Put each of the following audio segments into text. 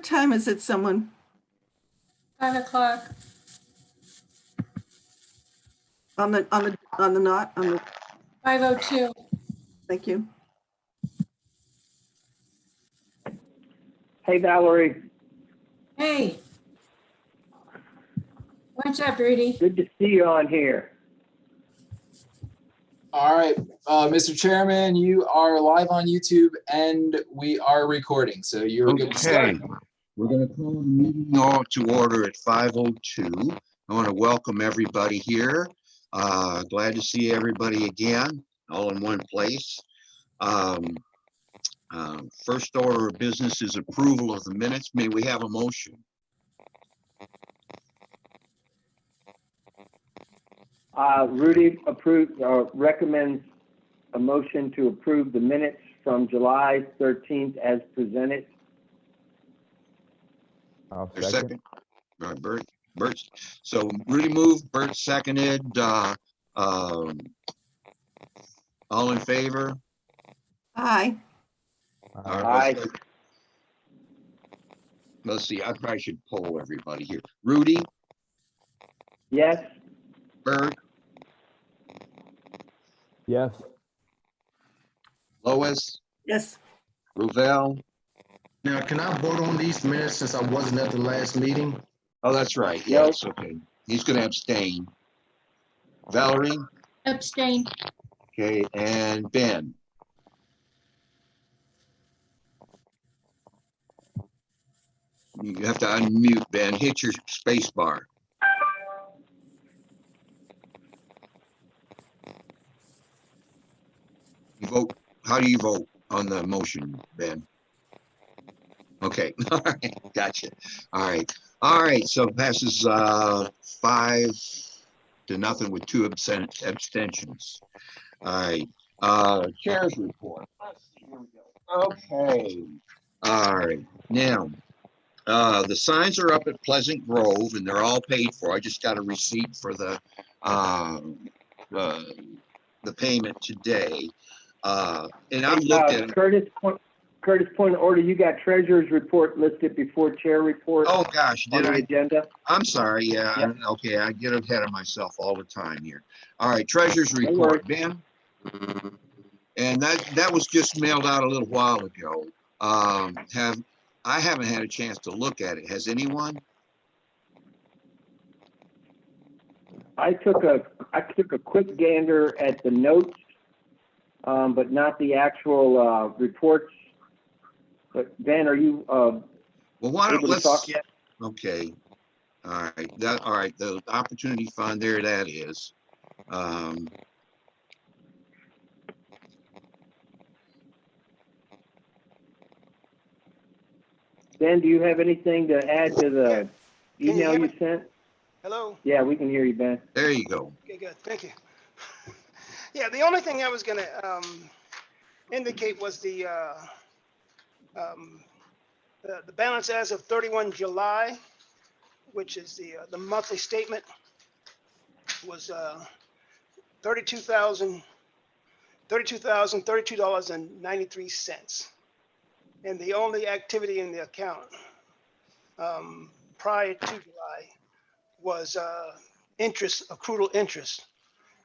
What time is it, someone? 5 o'clock. On the 5:02. thank you. Hey, Valerie. Hey. What's up, Rudy? Good to see you on here. All right, Mr. Chairman, you are live on YouTube and we are recording, so you're good to start. We're going to call the meeting to order at 5:02. I want to welcome everybody here. Glad to see everybody again, all in one place. First order of business is approval of the minutes. May we have a motion? Rudy recommends a motion to approve the minutes from July 13th as presented. I'll There's a second. All right, Bert. So Rudy moved, Bert seconded. All in favor? Aye. All Aye. right, let's see, I probably should poll everybody here. Rudy, Yes. Bert, Yes. Lois, Yes. Rovell. Now, can I vote on these minutes since I wasn't at the last meeting? Oh, that's right. Yeah, Nope. it's okay. He's gonna abstain. Valerie, Abstain. okay, and Ben. You have to unmute, Ben. Hit your space bar. You vote, how do you vote on the motion, Ben? Okay, all right, gotcha. All right, so it passes 5-0 with 2 abstentions. All right, chair's report. Let's see, here we go. Okay, all right, now, the signs are up at Pleasant Grove and they're all paid for. I just got a receipt for the payment today. And I've looked at it. Curtis, point of order, you got treasurer's report listed before chair report Oh, gosh, on did the I? agenda. I'm sorry, yeah, Yep. okay, I get ahead of myself all the time here. All right, treasurer's No report, Ben. And that was just mailed out a little while ago. I haven't had a chance to look at it. Has anyone? I took a quick gander at the notes, but not the actual reports. But Ben, are you Well, why don't able to let's talk yet? Okay, all right, all right, the opportunity fund, there that is. Ben, do you have anything to add to the Can you email hear you me? sent? Hello? Yeah, we can hear you, Ben. There you go. Okay, good. Thank you. Yeah, the only thing I was going to indicate was the balance as of 31 July, which is the monthly statement, was $32,032.93. And the only activity in the account prior to July was interest, accrual interest,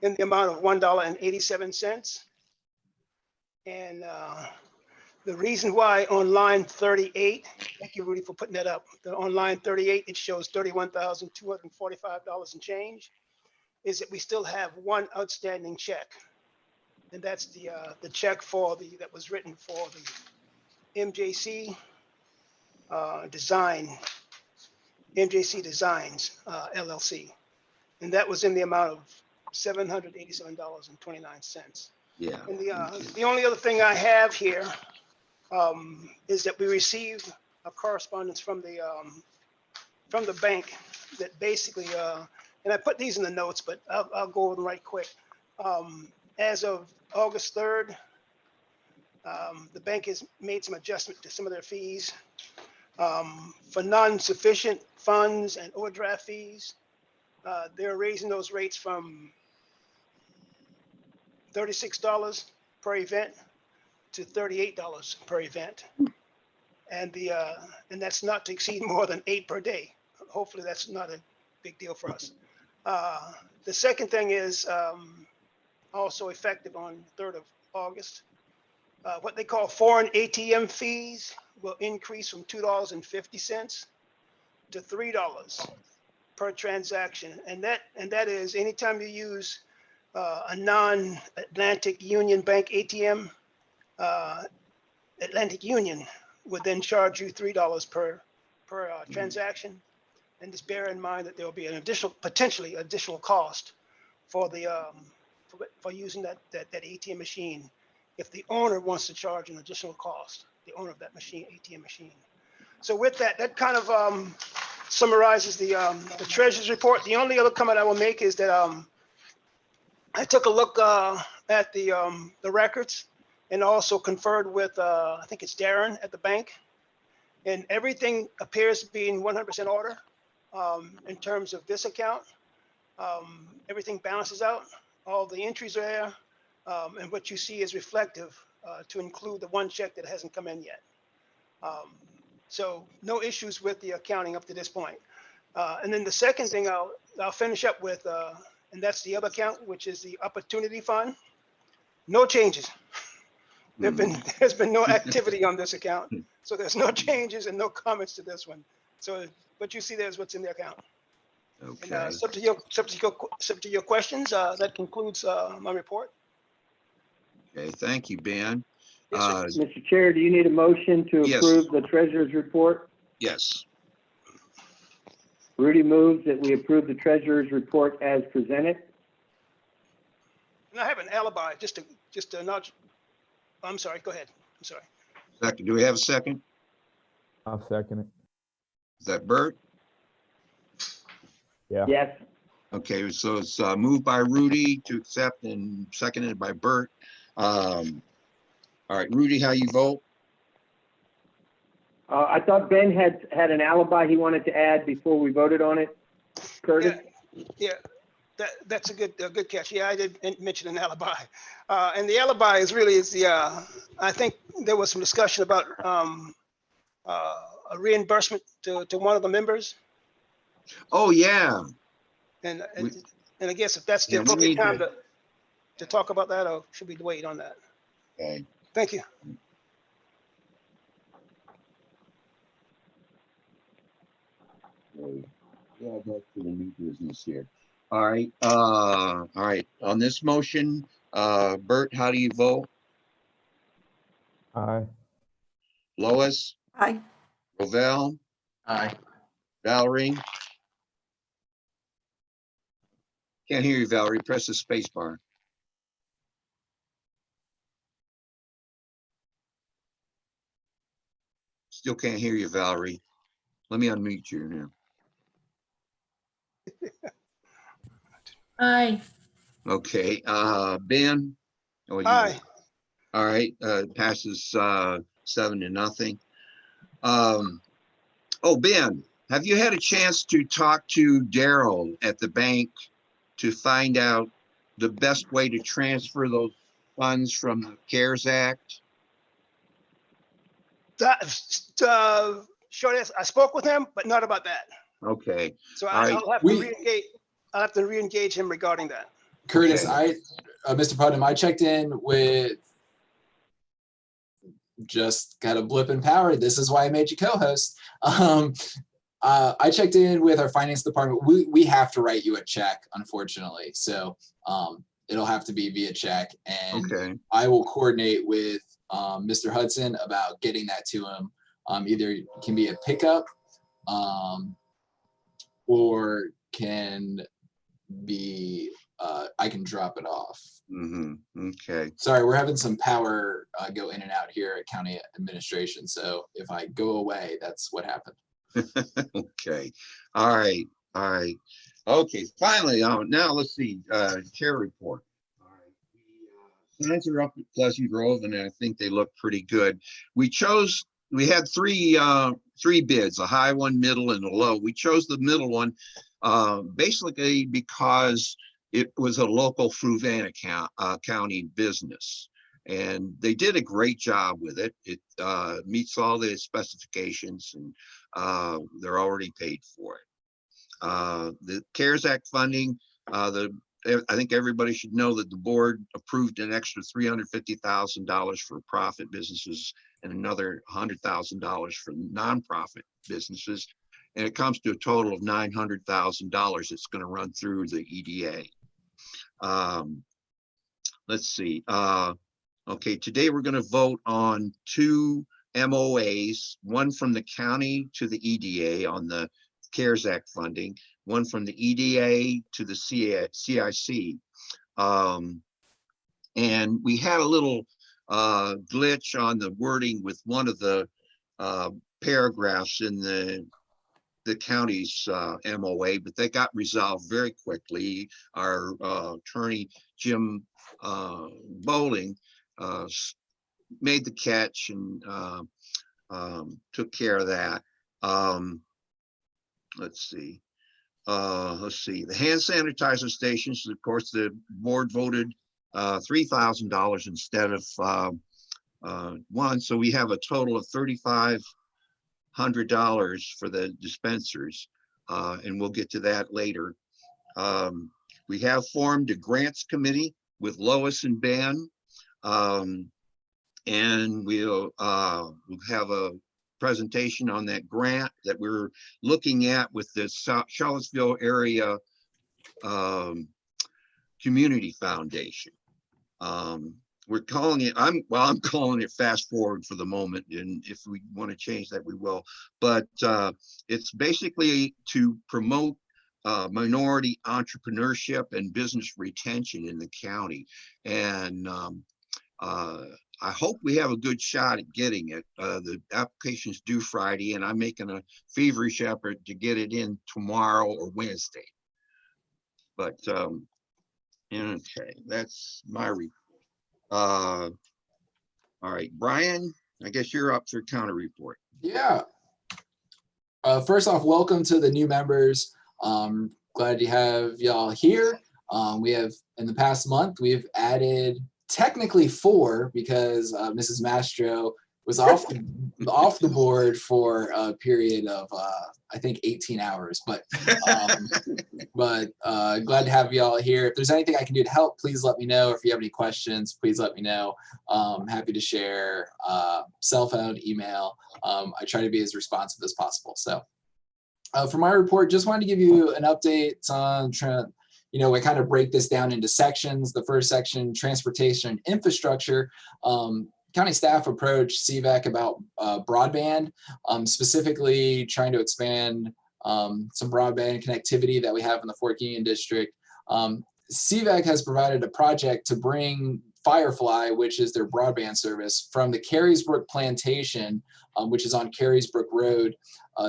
in the amount of $1.87. And the reason why on line 38, thank you, Rudy, for putting that up. On line 38, it shows $31,245 and change, is that we still have one outstanding check. And that's the check for that was written for the MJC MJC Designs LLC. And that was in the amount of $787.29. Yeah. And the only other thing I have here is that we received a correspondence from the bank that basically, and I put these in the notes, but I'll go over them right quick. As of August 3rd, the bank has made some adjustment to some of their fees for non-sufficient funds and overdraft fees. They're raising those rates from $36 per event to $38 per event. And and that's not to exceed more than 8 per day. Hopefully that's not a big deal for us. The second thing is also effective on 3rd of August. What they call foreign ATM fees will increase from $2.50 to $3 per transaction. And that is anytime you use a non-Atlantic Union Bank ATM, Atlantic Union would then charge you $3 per transaction. And just bear in mind that there will be an potentially additional cost for the for using that ATM machine if the owner wants to charge an additional cost, the owner of that ATM machine. So with that, that kind of summarizes the treasurer's report. The only other comment I will make is that I took a look at the records and also conferred with I think it's Darren at the bank, and everything appears to be in 100% order in terms of this account. Everything balances out. All the entries are there, and what you see is reflective to include the one check that hasn't come in yet. So no issues with the accounting up to this point. And then the second thing I'll finish up with, and that's the other account, which is the Opportunity Fund. No changes. There's been no activity on this account, so there's no changes and no comments to this one. So what you see there is what's in the account. Okay. And subject to your questions, that concludes my report. Okay, thank you, Ben. Yes, sir. Mr. Chair, do you need a motion to Yes. approve the treasurer's report? Yes, Rudy moves that we approve the treasurer's report as presented. And I have an alibi, just to nudge. I'm sorry, go ahead. I'm sorry. second, do we have a second? I'll second it. Is that Bert? Yeah. Yes. Okay, so it's moved by Rudy to accept and seconded by Bert. All right, Rudy, how you vote? I thought Ben had an alibi he wanted to add before we voted on it. Curtis? Yeah, that's a good catch. Yeah, I did mention an alibi, and the alibi is the. I think there was some discussion about a reimbursement to one of the members, Oh, yeah. and We- I guess if that's the Yeah, we appropriate need time to- to talk about that, or should we wait on that? Okay. Thank you. Yeah, back to the new business here. All right. On this motion, Bert, how do you vote? Aye. Lois, Aye. Rovell, Aye. Valerie? Can't hear you, Valerie. Press the space bar. Still can't hear you, Valerie. Let me unmute you now. Aye. Okay, Ben? Oh, you- Aye. All right, passes 7-0. Oh, Ben, have you had a chance to talk to Daryl at the bank to find out the best way to transfer those funds from the CARES Act? Short answer, I spoke with him, but not about that. Okay, So All right. I'll have to re-engage. I'll have to re-engage him regarding that. Curtis, Okay. Mr. Putnam, I checked in with, just got a blip in power. This is why I made you co-host. I checked in with our finance department. We have to write you a check, unfortunately. So it'll have to be via check. And okay, I will coordinate with Mr. Hudson about getting that to him. Either it can be a pickup or can be, I can drop it off. okay. Sorry, we're having some power go in and out here at county administration. So if I go away, that's what happened. Okay, all right. Okay, finally, now let's see, chair report. All right, the signs are up at Pleasant Grove, and I think they look pretty good. We had three bids, a high one, middle, and a low. We chose the middle one, basically because it was a local Fluvanna county business. And they did a great job with it. It meets all the specifications, and they're already paid for it. The CARES Act funding, I think everybody should know that the board approved an extra $350,000 for profit businesses and another $100,000 for nonprofit businesses. And it comes to a total of $900,000 that's going to run through the EDA. Let's see. Okay, today we're going to vote on 2 MOAs, one from the county to the EDA on the CARES Act funding, one from the EDA to the CIC. And we had a little glitch on the wording with one of the paragraphs in the county's MOA, but they got resolved very quickly. Our attorney, Jim Bowling, made the catch and took care of that. Let's see. The hand sanitizer stations, of course, the board voted $3,000 instead of one. So we have a total of $3,500 for the dispensers, and we'll get to that later. We have formed a grants committee with Lois and Ben, and we'll have a presentation on that grant that we're looking at with the Charlottesville area community foundation. We're calling it, I'm calling it Fast Forward for the moment, and if we want to change that, we will. But it's basically to promote minority entrepreneurship and business retention in the county. And I hope we have a good shot at getting it. The application's due Friday, and I'm making a feverish effort to get it in tomorrow or Wednesday. But okay, that's my report. All right, Brian, I guess you're up for counter report. Yeah. First off, welcome to the new members. Glad to have y'all here. We have, in the past month, we've added technically 4 because Mrs. Mastro was off the board for a period of I think 18 hours, but glad to have y'all here. If there's anything I can do to help, please let me know. If you have any questions, please let me know. I'm happy to share cell phone, email. I try to be as responsive as possible. So for my report, just wanted to give you an update on we kind of break this down into sections. The first section, transportation and infrastructure. County staff approached CVAC about broadband, specifically trying to expand some broadband connectivity that we have in the Fort Union district. CVAC has provided a project to bring Firefly, which is their broadband service, from the Carysbrook Plantation, which is on Carysbrook Road,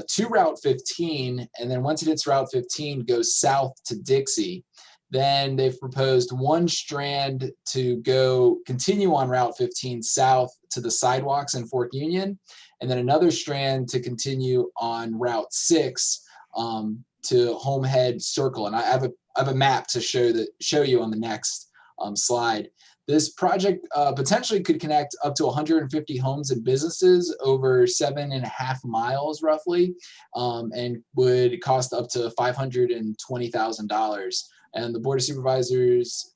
to Route 15. And then once it hits Route 15, goes south to Dixie. Then they've proposed one strand to continue on Route 15 south to the sidewalks in Fort Union, and then another strand to continue on Route 6 to Homestead Circle. And I have a map to show you on the next slide. This project potentially could connect up to 150 homes and businesses over 7.5 miles roughly, and would cost up to $520,000. And the Board of Supervisors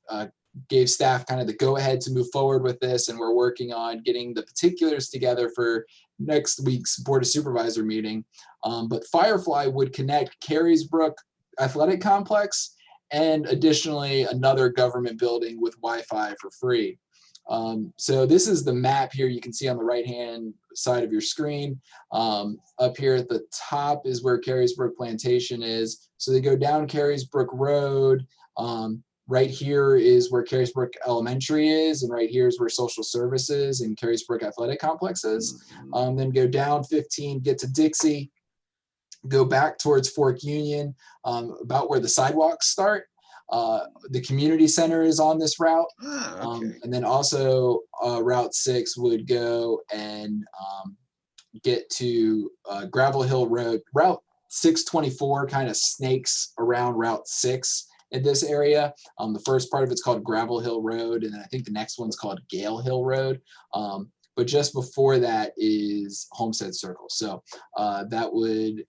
gave staff kind of the go-ahead to move forward with this, and we're working on getting the particulars together for next week's Board of Supervisor meeting. But Firefly would connect Carysbrook Athletic Complex and additionally another government building with Wi-Fi for free. So this is the map here you can see on the right-hand side of your screen. Up here at the top is where Carysbrook Plantation is. So they go down Carysbrook Road. Right here is where Carysbrook Elementary is, and right here is where Social Services and Carysbrook Athletic Complex is. Then go down 15, get to Dixie, go back towards Fort Union, about where the sidewalks start. The community center is on this route. And then also Route 6 would go and get to Gravel Hill Road. Route 624 kind of snakes around Route 6 in this area. The first part of it's called Gravel Hill Road, and then I think the next one's called Gale Hill Road. But just before that is Homestead Circle. So that would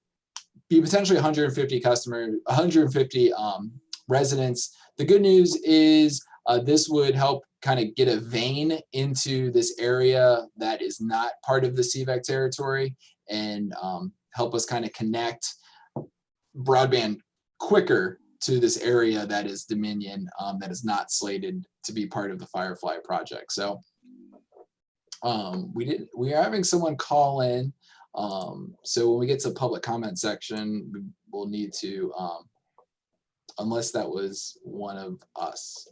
be potentially 150 residents. The good news is this would help kind of get a vein into this area that is not part of the CVAC territory, and help us kind of connect broadband quicker to this area that is Dominion, that is not slated to be part of the Firefly project. So we are having someone call in. So when we get to the public comment section, we'll need to, unless that was one of us.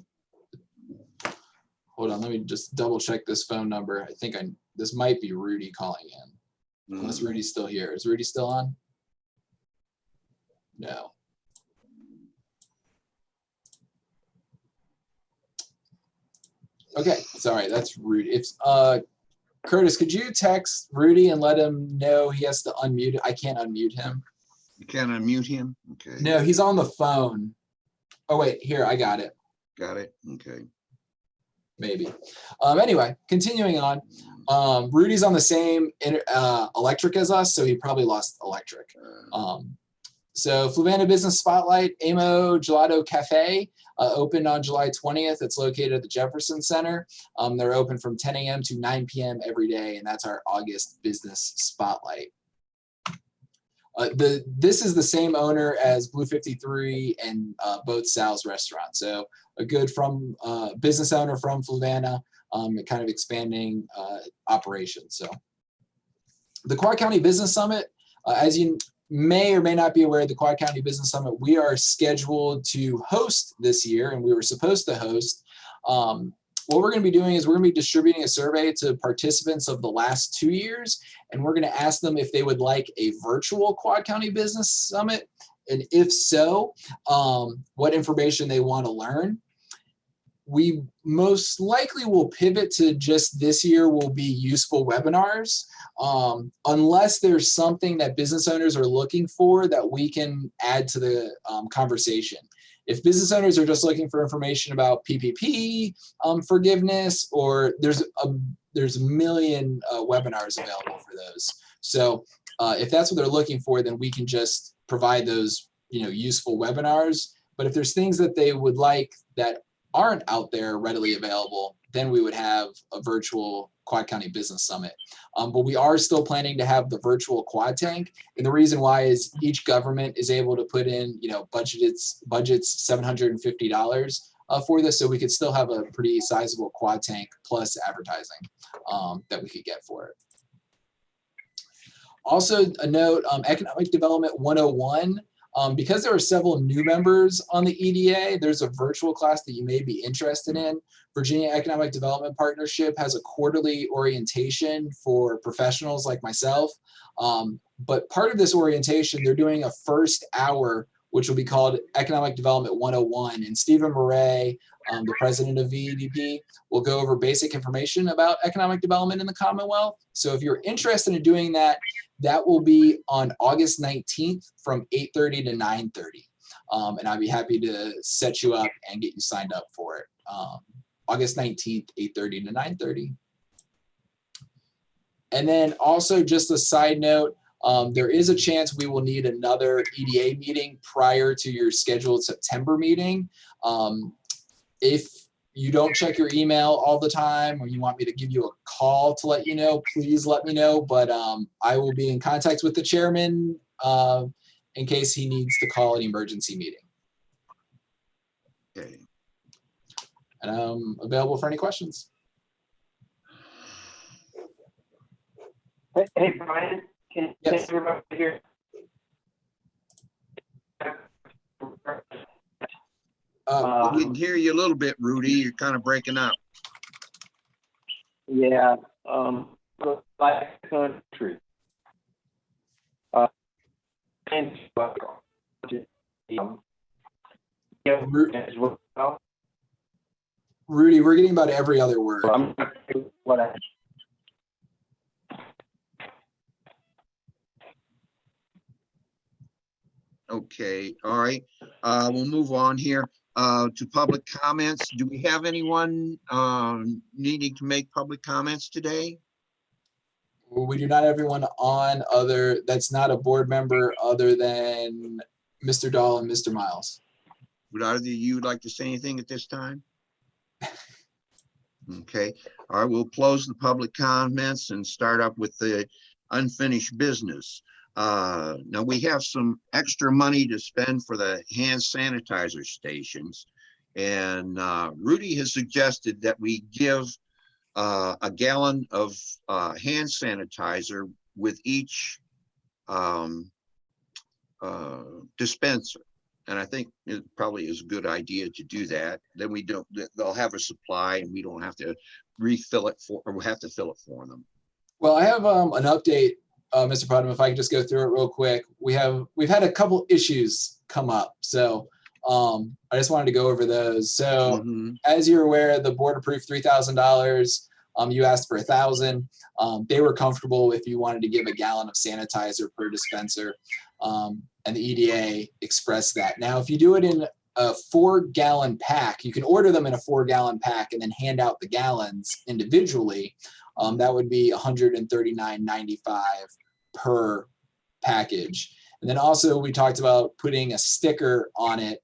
Hold on, let me just double check this phone number. I think this might be Rudy calling in, unless Rudy's still here. Is Rudy still on? No. Okay, sorry, that's Rudy. If Curtis, could you text Rudy and let him know he has to unmute? I can't unmute him. You can't unmute him? Okay. No, he's on the phone. Oh wait, here, I got it. Got it? Okay. Maybe. Anyway, continuing on. Rudy's on the same electric as us, so he probably lost electric. So Fluvanna Business Spotlight, Amo Gelato Cafe, opened on July 20th. It's located at the Jefferson Center. They're open from 10 a.m. to 9 p.m. every day, and that's our August Business Spotlight. This is the same owner as Blue 53 and both Sal's Restaurant. So a good business owner from Fluvanna, kind of expanding operations. So the Quad County Business Summit, as you may or may not be aware, the Quad County Business Summit, we are scheduled to host this year, and we were supposed to host. What we're going to be doing is we're going to be distributing a survey to participants of the last 2 years, and we're going to ask them if they would like a virtual Quad County Business Summit, and if so, what information they want to learn. We most likely will pivot to just this year will be useful webinars, unless there's something that business owners are looking for that we can add to the conversation. If business owners are just looking for information about PPP forgiveness, or there's a million webinars available for those. So if that's what they're looking for, then we can just provide those, useful webinars. But if there's things that they would like that aren't out there readily available, then we would have a virtual Quad County Business Summit. But we are still planning to have the virtual Quad Tank. And the reason why is each government is able to put in, budgets $750 for this. So we could still have a pretty sizable Quad Tank plus advertising that we could get for it. Also a note, Economic Development 101, because there are several new members on the EDA, there's a virtual class that you may be interested in. Virginia Economic Development Partnership has a quarterly orientation for professionals like myself. But part of this orientation, they're doing a first hour, which will be called Economic Development 101. And Stephen Murray, the president of VEDP, will go over basic information about economic development in the Commonwealth. So if you're interested in doing that, that will be on August 19th from 8:30 to 9:30. And I'd be happy to set you up and get you signed up for it. August 19th, 8:30 to 9:30. And then also just a side note, there is a chance we will need another EDA meeting prior to your scheduled September meeting. If you don't check your email all the time, or you want me to give you a call to let you know, please let me know. But I will be in contact with the chairman in case he needs to call an emergency meeting. Okay. And I'm available for any questions. Hey, Brian, can Yes. everybody hear? We can hear you a little bit, Rudy. You're kind of breaking up. Yeah, Black Country. And yeah, as well. Rudy, we're getting about every other word. I'm not sure what I. Okay, all right. We'll move on here. to public comments. Do we have anyone needing to make public comments today? We do not have everyone on that's not a board member other than Mr. Dahl and Mr. Miles. Would either of you like to say anything at this time? Okay, all right, we'll close the public comments and start up with the unfinished business. Now we have some extra money to spend for the hand sanitizer stations. And Rudy has suggested that we give a gallon of hand sanitizer with each dispenser. And I think it probably is a good idea to do that. Then they'll have a supply and we don't have to refill it or we have to fill it for them. Well, I have an update, Mr. Putnam, if I could just go through it real quick. We've had a couple issues come up. So I just wanted to go over those. So as you're aware, the board approved $3,000. You asked for $1,000. They were comfortable if you wanted to give a gallon of sanitizer per dispenser. And the EDA expressed that. Now, if you do it in a 4-gallon pack, you can order them in a 4-gallon pack and then hand out the gallons individually. That would be $139.95 per package. And then also we talked about putting a sticker on it.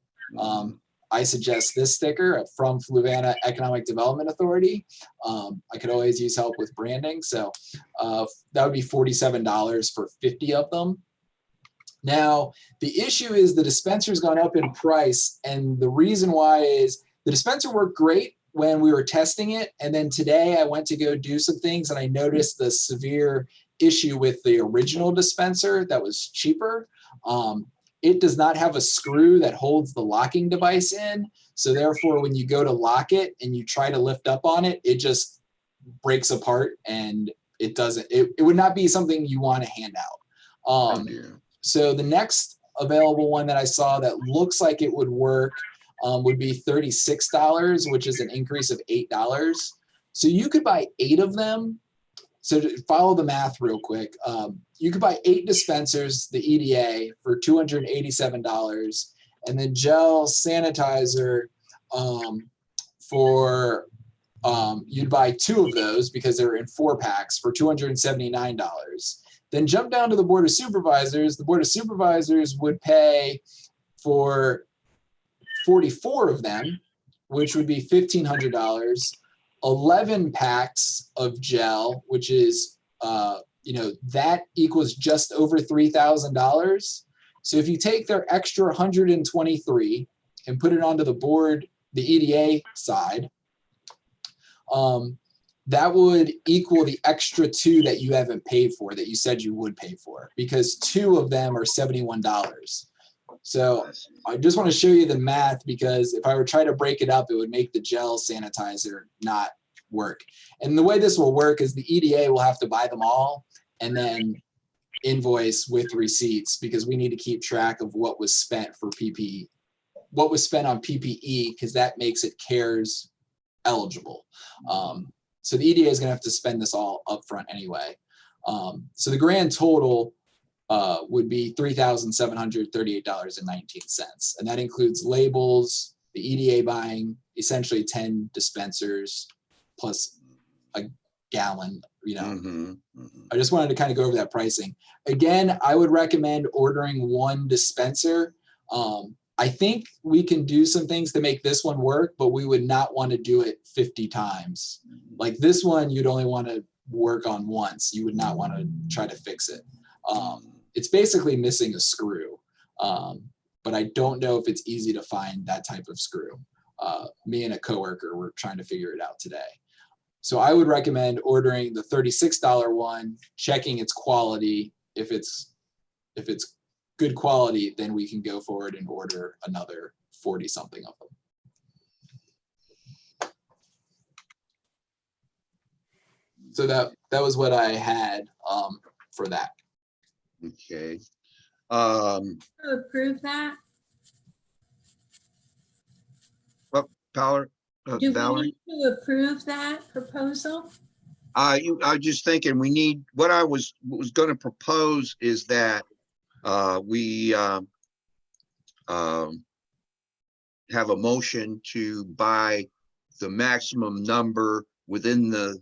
I suggest this sticker from Fluvanna Economic Development Authority. I could always use help with branding. So that would be $47 for 50 of them. Now, the issue is the dispenser's gone up in price. And the reason why is the dispenser worked great when we were testing it. And then today I went to go do some things and I noticed the severe issue with the original dispenser that was cheaper. It does not have a screw that holds the locking device in. So therefore, when you go to lock it and you try to lift up on it, it just breaks apart and it doesn't, it would not be something you want to hand out. So the next available one that I saw that looks like it would work would be $36, which is an increase of $8. So you could buy 8 of them. So to follow the math real quick, you could buy 8 dispensers, the EDA, for $287, and then gel sanitizer for you'd buy 2 of those because they're in 4 packs for $279. Then jump down to the Board of Supervisors. The Board of Supervisors would pay for 44 of them, which would be $1,500. 11 packs of gel, which is, that equals just over $3,000. So if you take their extra 123 and put it onto the board, the EDA side, that would equal the extra 2 that you haven't paid for, that you said you would pay for, because 2 of them are $71. So I just want to show you the math, because if I were trying to break it up, it would make the gel sanitizer not work. And the way this will work is the EDA will have to buy them all and then invoice with receipts, because we need to keep track of what was spent for PPE, what was spent on PPE, because that makes it CARES eligible. So the EDA is going to have to spend this all upfront anyway. So the grand total would be $3,738.19. And that includes labels, the EDA buying essentially 10 dispensers plus a gallon, I just wanted to kind of go over that pricing. Again, I would recommend ordering 1 dispenser. I think we can do some things to make this one work, but we would not want to do it 50 times. Like this one, you'd only want to work on once. You would not want to try to fix it. It's basically missing a screw, but I don't know if it's easy to find that type of screw. Me and a coworker were trying to figure it out today. So I would recommend ordering the $36 one, checking its quality. If it's good quality, then we can go forward and order another 40 something of them. So that was what I had for that. Okay. To approve that? Power, Do we Valerie? need to approve that proposal? I was just thinking what I was going to propose is that we have a motion to buy the maximum number within the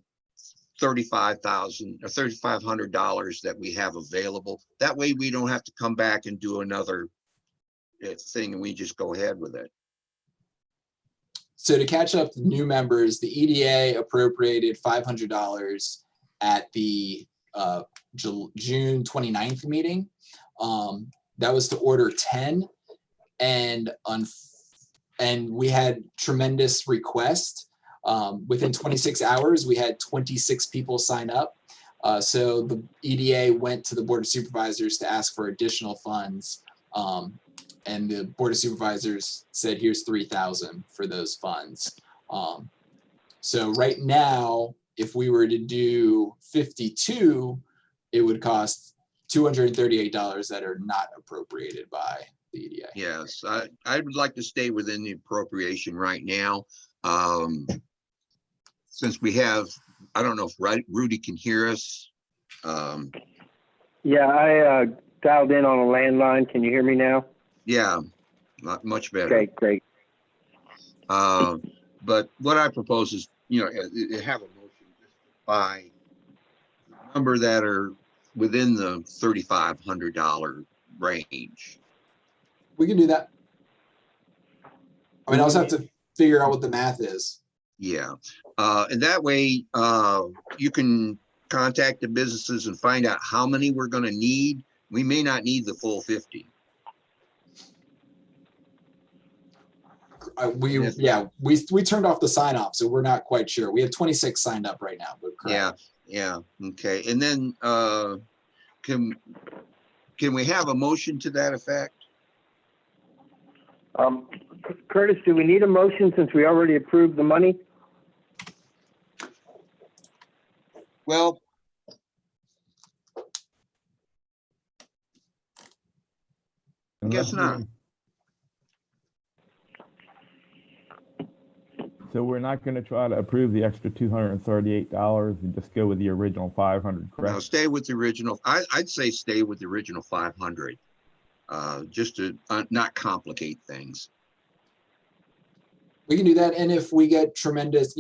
35,000 or $3,500 that we have available. That way we don't have to come back and do another thing, and we just go ahead with it. So to catch up the new members, the EDA appropriated $500 at the June 29th meeting. That was to order 10, and we had tremendous requests. Within 26 hours, we had 26 people sign up. So the EDA went to the Board of Supervisors to ask for additional funds. And the Board of Supervisors said, here's 3,000 for those funds. So right now, if we were to do 52, it would cost $238 that are not appropriated by the EDA. Yes, I would like to stay within the appropriation right now. Since we have, I don't know if Rudy can hear us. Yeah, I dialed in on a landline. Can you hear me now? Yeah, not much better. Okay, great. But what I propose is, have a motion just to buy the number that are within the $3,500 range. We can do that. I mean, I also have to figure out what the math is. Yeah, and that way you can contact the businesses and find out how many we're going to need. We may not need the full 50. We turned off the sign off, so we're not quite sure. We have 26 signed up right now, but correct. Yeah, okay. And then can we have a motion to that effect? Curtis, do we need a motion since we already approved the money? Well, I guess not. So we're not going to try to approve the extra $238 and just go with the original 500, No, correct? stay with the original. I'd say stay with the original 500, just to not complicate things. We can do that. And if we get tremendous,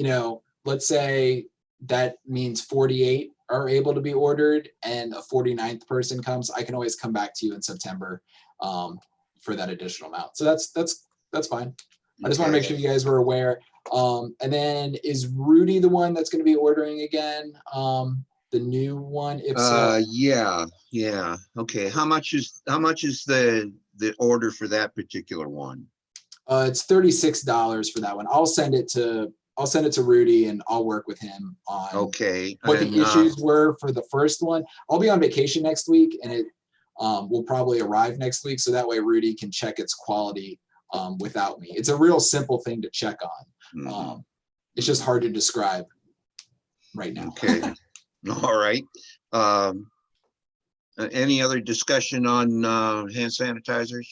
let's say that means 48 are able to be ordered and a 49th person comes, I can always come back to you in September for that additional amount. So that's fine. I just want to make sure you guys were aware. And then is Rudy the one that's going to be ordering again? The new one? If so, yeah. Okay. How much is the order for that particular one? it's $36 for that one. I'll send it to Rudy and I'll work with him on Okay. what And, the issues were for the first one. I'll be on vacation next week and it will probably arrive next week. So that way Rudy can check its quality without me. It's a real simple thing to check on. It's just hard to describe right now. Okay. All right. Any other discussion on hand sanitizers?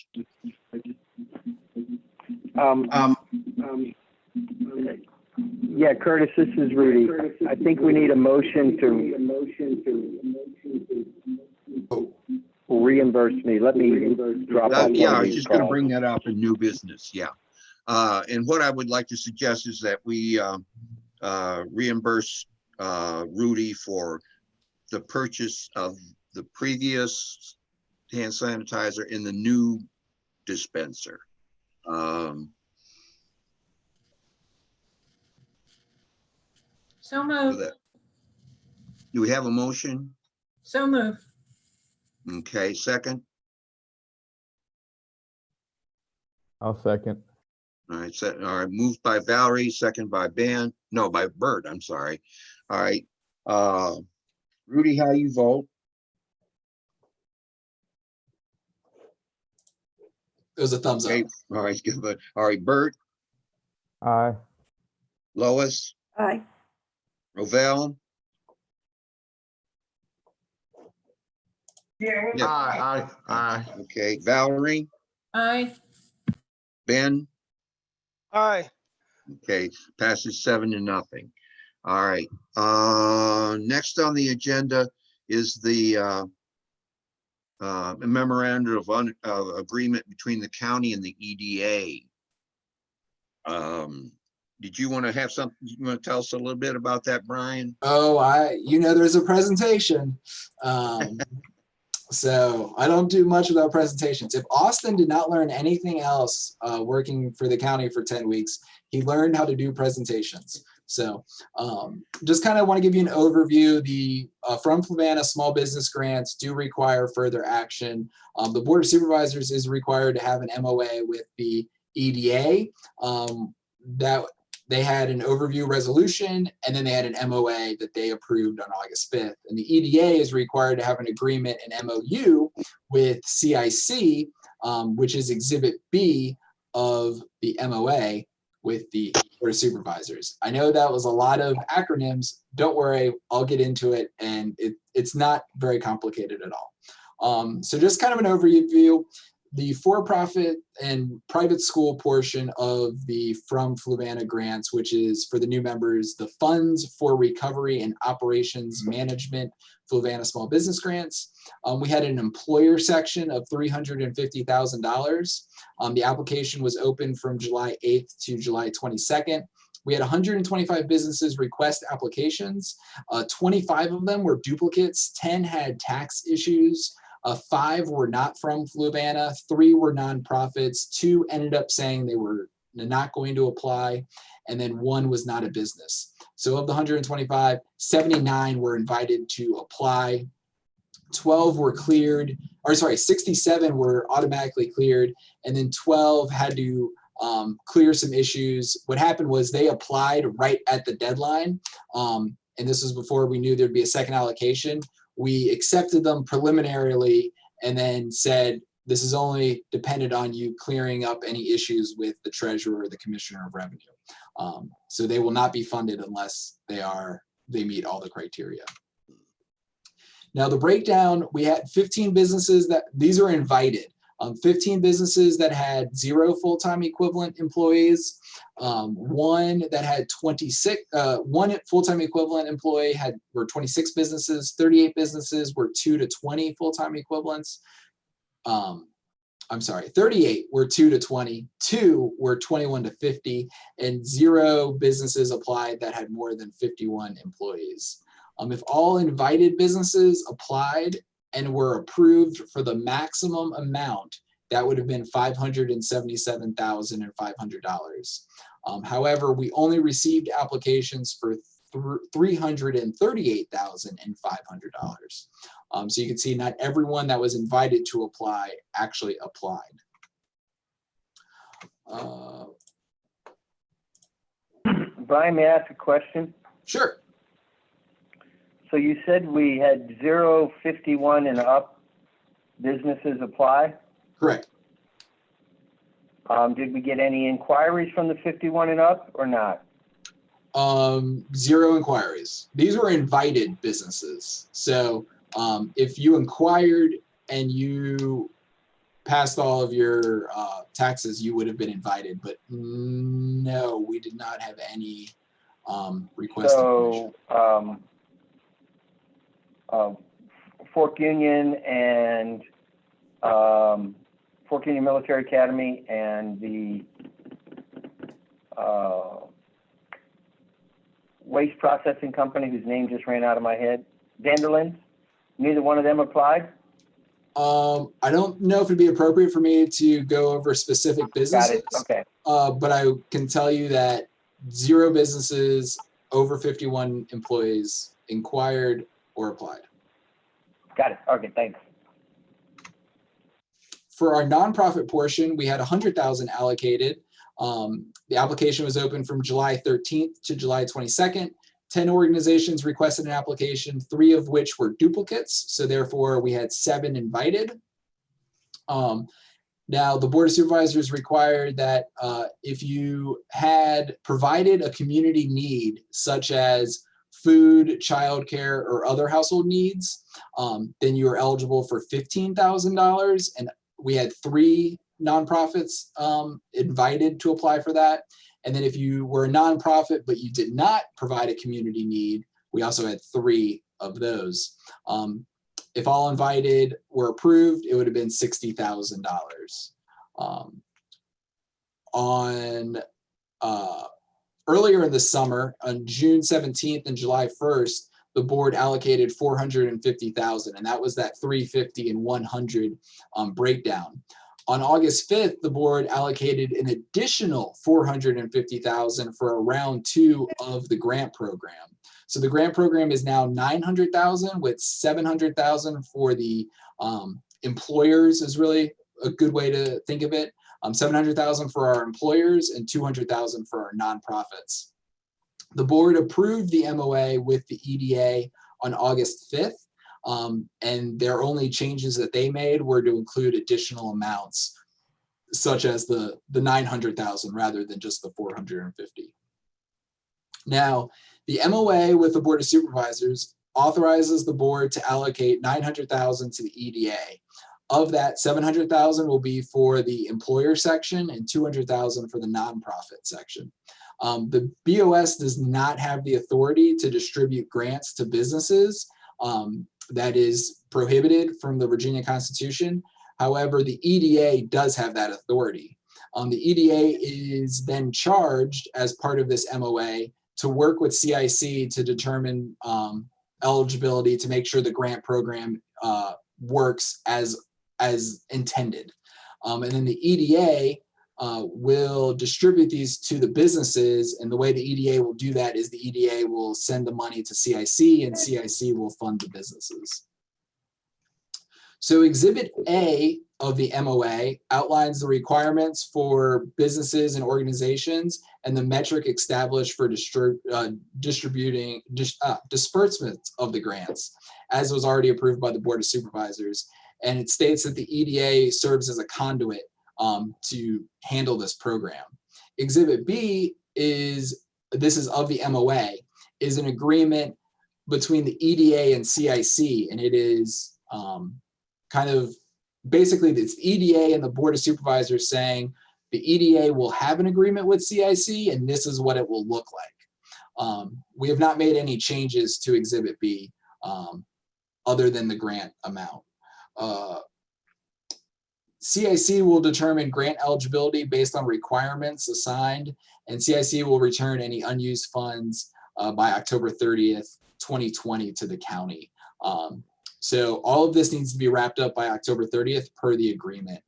Yeah, Curtis, this is Rudy. I think we need a motion to reimburse me. Let me drop off. Yeah, I was just going to bring that up in new business. Yeah. And what I would like to suggest is that we reimburse Rudy for the purchase of the previous hand sanitizer in the new dispenser. So move. Do we have a motion? So move. Okay, second. I'll second. All right, moved by Valerie, second by by Bert, I'm sorry. All right. Rudy, how you vote? It was a thumbs up. Okay, all right, good. All right, Bert, Aye. Lois, Aye. Rovell. Aye. Okay, Valerie, Aye. Ben. Aye. Okay, passes 7-0. All right. Next on the agenda is the memorandum of agreement between the county and the EDA. Did you want to have something, you want to tell us a little bit about that, Brian? Oh, there's a presentation. So I don't do much without presentations. If Austin did not learn anything else working for the county for 10 weeks, he learned how to do presentations. So just kind of want to give you an overview. The from Fluvanna small business grants do require further action. The Board of Supervisors is required to have an MOA with the EDA. That they had an overview resolution, and then they had an MOA that they approved on August 5th. And the EDA is required to have an agreement, an MOU with CIC, which is Exhibit B of the MOA with the Board of Supervisors. I know that was a lot of acronyms. Don't worry, I'll get into it, and it's not very complicated at all. So just kind of an overview. The for-profit and private school portion of the From Fluvanna grants, which is for the new members, the Funds for Recovery and Operations Management Fluvanna Small Business Grants. We had an employer section of $350,000. The application was open from July 8th to July 22nd. We had 125 businesses request applications. 25 of them were duplicates, 10 had tax issues. 5 were not from Fluvanna, 3 were nonprofits, 2 ended up saying they were not going to apply, and then 1 was not a business. So of the 125, 79 were invited to apply, 12 were cleared, or sorry, 67 were automatically cleared, and then 12 had to clear some issues. What happened was they applied right at the deadline, and this was before we knew there'd be a second allocation. We accepted them preliminarily and then said, this is only dependent on you clearing up any issues with the treasurer or the commissioner of revenue. So they will not be funded unless they meet all the criteria. Now the breakdown, we had 15 businesses these are invited. 15 businesses that had 0 full-time equivalent employees. 1 that had 26, 1 full-time equivalent employee were 26 businesses. 38 businesses were 2 to 20 full-time equivalents. I'm sorry, 38 were 2 to 20, 2 were 21 to 50, and 0 businesses applied that had more than 51 employees. If all invited businesses applied and were approved for the maximum amount, that would have been $577,500. However, we only received applications for $338,500. So you can see not everyone that was invited to apply actually applied. Brian, may I ask a question? Sure. So you said we had 051 and up businesses apply? Correct. Did we get any inquiries from the 51 and up or not? 0 inquiries. These were invited businesses. So if you inquired and you passed all of your taxes, you would have been invited. But no, we did not have any requests. So Fork Union and Fork Union Military Academy and the waste processing company whose name just ran out of my head, Vanderlyn, neither one of them applied? I don't know if it'd be appropriate for me to go over specific businesses. Got it, okay. But I can tell you that 0 businesses over 51 employees inquired or applied. Got it, okay, thanks. For our nonprofit portion, we had 100,000 allocated. The application was open from July 13th to July 22nd. 10 organizations requested an application, 3 of which were duplicates. So therefore we had 7 invited. Now the Board of Supervisors required that if you had provided a community need, such as food, childcare, or other household needs, then you are eligible for $15,000. And we had 3 nonprofits invited to apply for that. And then if you were a nonprofit, but you did not provide a community need, we also had 3 of those. If all invited were approved, it would have been $60,000. On earlier in the summer, on June 17th and July 1st, the board allocated 450,000, and that was that 350 and 100 breakdown. On August 5th, the board allocated an additional 450,000 for a round 2 of the grant program. So the grant program is now 900,000 with 700,000 for the employers is really a good way to think of it. 700,000 for our employers and 200,000 for our nonprofits. The board approved the MOA with the EDA on August 5th, and their only changes that they made were to include additional amounts, such as the 900,000 rather than just the 450. Now, the MOA with the Board of Supervisors authorizes the board to allocate 900,000 to the EDA. Of that, 700,000 will be for the employer section and 200,000 for the nonprofit section. The BOS does not have the authority to distribute grants to businesses. That is prohibited from the Virginia Constitution. However, the EDA does have that authority. The EDA is then charged as part of this MOA to work with CIC to determine eligibility to make sure the grant program works as intended. And then the EDA will distribute these to the businesses, and the way the EDA will do that is the EDA will send the money to CIC and CIC will fund the businesses. So Exhibit A of the MOA outlines the requirements for businesses and organizations and the metric established for disbursements of the grants, as was already approved by the Board of Supervisors. And it states that the EDA serves as a conduit to handle this program. Exhibit B is of the MOA, is an agreement between the EDA and CIC, and it is kind of basically it's the EDA and the Board of Supervisors saying the EDA will have an agreement with CIC and this is what it will look like. We have not made any changes to Exhibit B other than the grant amount. CIC will determine grant eligibility based on requirements assigned, and CIC will return any unused funds by October 30th, 2020 to the county. So all of this needs to be wrapped up by October 30th per the agreement.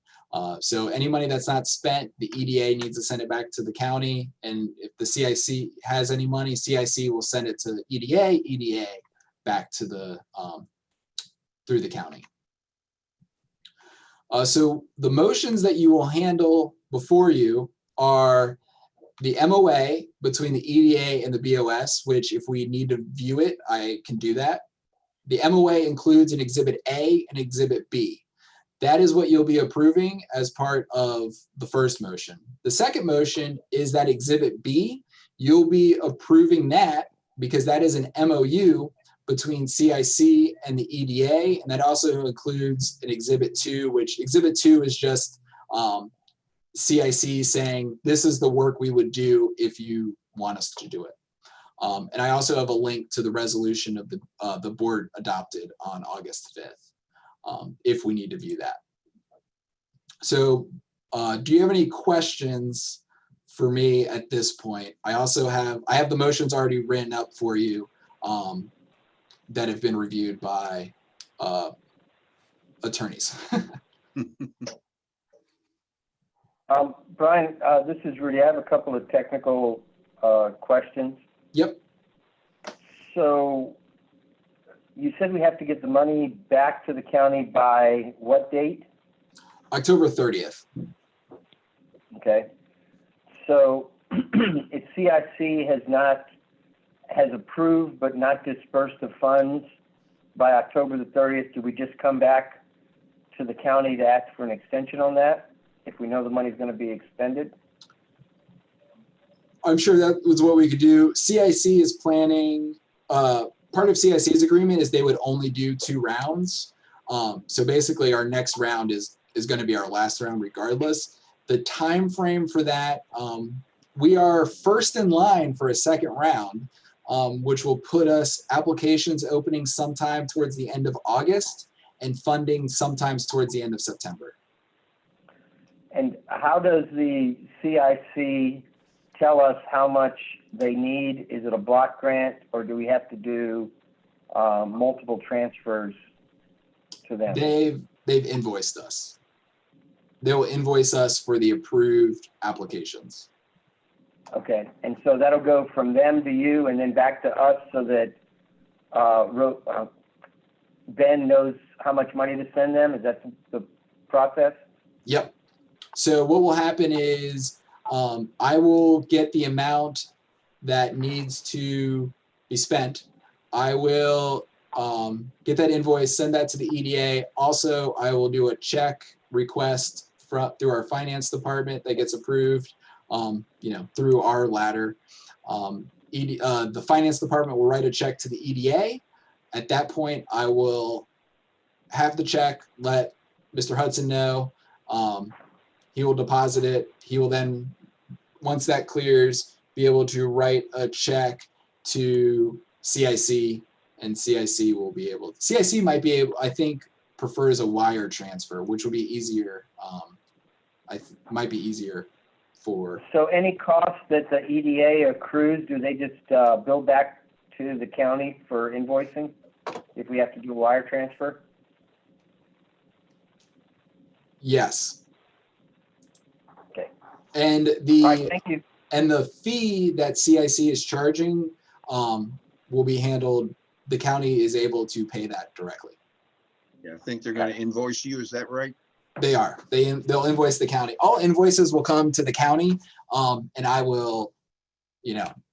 So any money that's not spent, the EDA needs to send it back to the county, and if the CIC has any money, CIC will send it to the EDA back to the through the county. So the motions that you will handle before you are the MOA between the EDA and the BOS, which if we need to view it, I can do that. The MOA includes an Exhibit A and Exhibit B. That is what you'll be approving as part of the first motion. The second motion is that Exhibit B. You'll be approving that because that is an MOU between CIC and the EDA, and that also includes an Exhibit 2, which Exhibit 2 is just CIC saying, this is the work we would do if you want us to do it. And I also have a link to the resolution of the board adopted on August 5th, if we need to view that. So do you have any questions for me at this point? I have the motions already written up for you that have been reviewed by attorneys. Brian, this is Rudy. I have a couple of technical questions. Yep. So you said we have to get the money back to the county by what date? October 30th. Okay. So if CIC has approved but not dispersed the funds by October the 30th, do we just come back to the county to ask for an extension on that if we know the money's going to be expended? I'm sure that was what we could do. CIC is planning, part of CIC's agreement is they would only do 2 rounds. So basically our next round is going to be our last round regardless. The time frame for that, we are first in line for a second round, which will put us applications opening sometime towards the end of August and funding sometimes towards the end of September. And how does the CIC tell us how much they need? Is it a block grant, or do we have to do multiple transfers to them? They've invoiced us. They'll invoice us for the approved applications. Okay, and so that'll go from them to you and then back to us so that Ben knows how much money to send them? Is that the process? Yep. So what will happen is I will get the amount that needs to be spent. I will get that invoice, send that to the EDA. Also, I will do a check request through our finance department that gets approved, through our ladder. The finance department will write a check to the EDA. At that point, I will have the check, let Mr. Hudson know. He will deposit it. He will then, once that clears, be able to write a check to CIC, and CIC will be able. CIC might be able, I think, prefers a wire transfer, which will be easier. Might be easier for. So any costs that the EDA accrues, do they just bill back to the county for invoicing if we have to do a wire transfer? Yes. Okay. And All right, thank you. the fee that CIC is charging will be handled. The county is able to pay that directly. Yeah, I think they're gonna invoice you, is that right? They are. They'll invoice the county. All invoices will come to the county, and I will,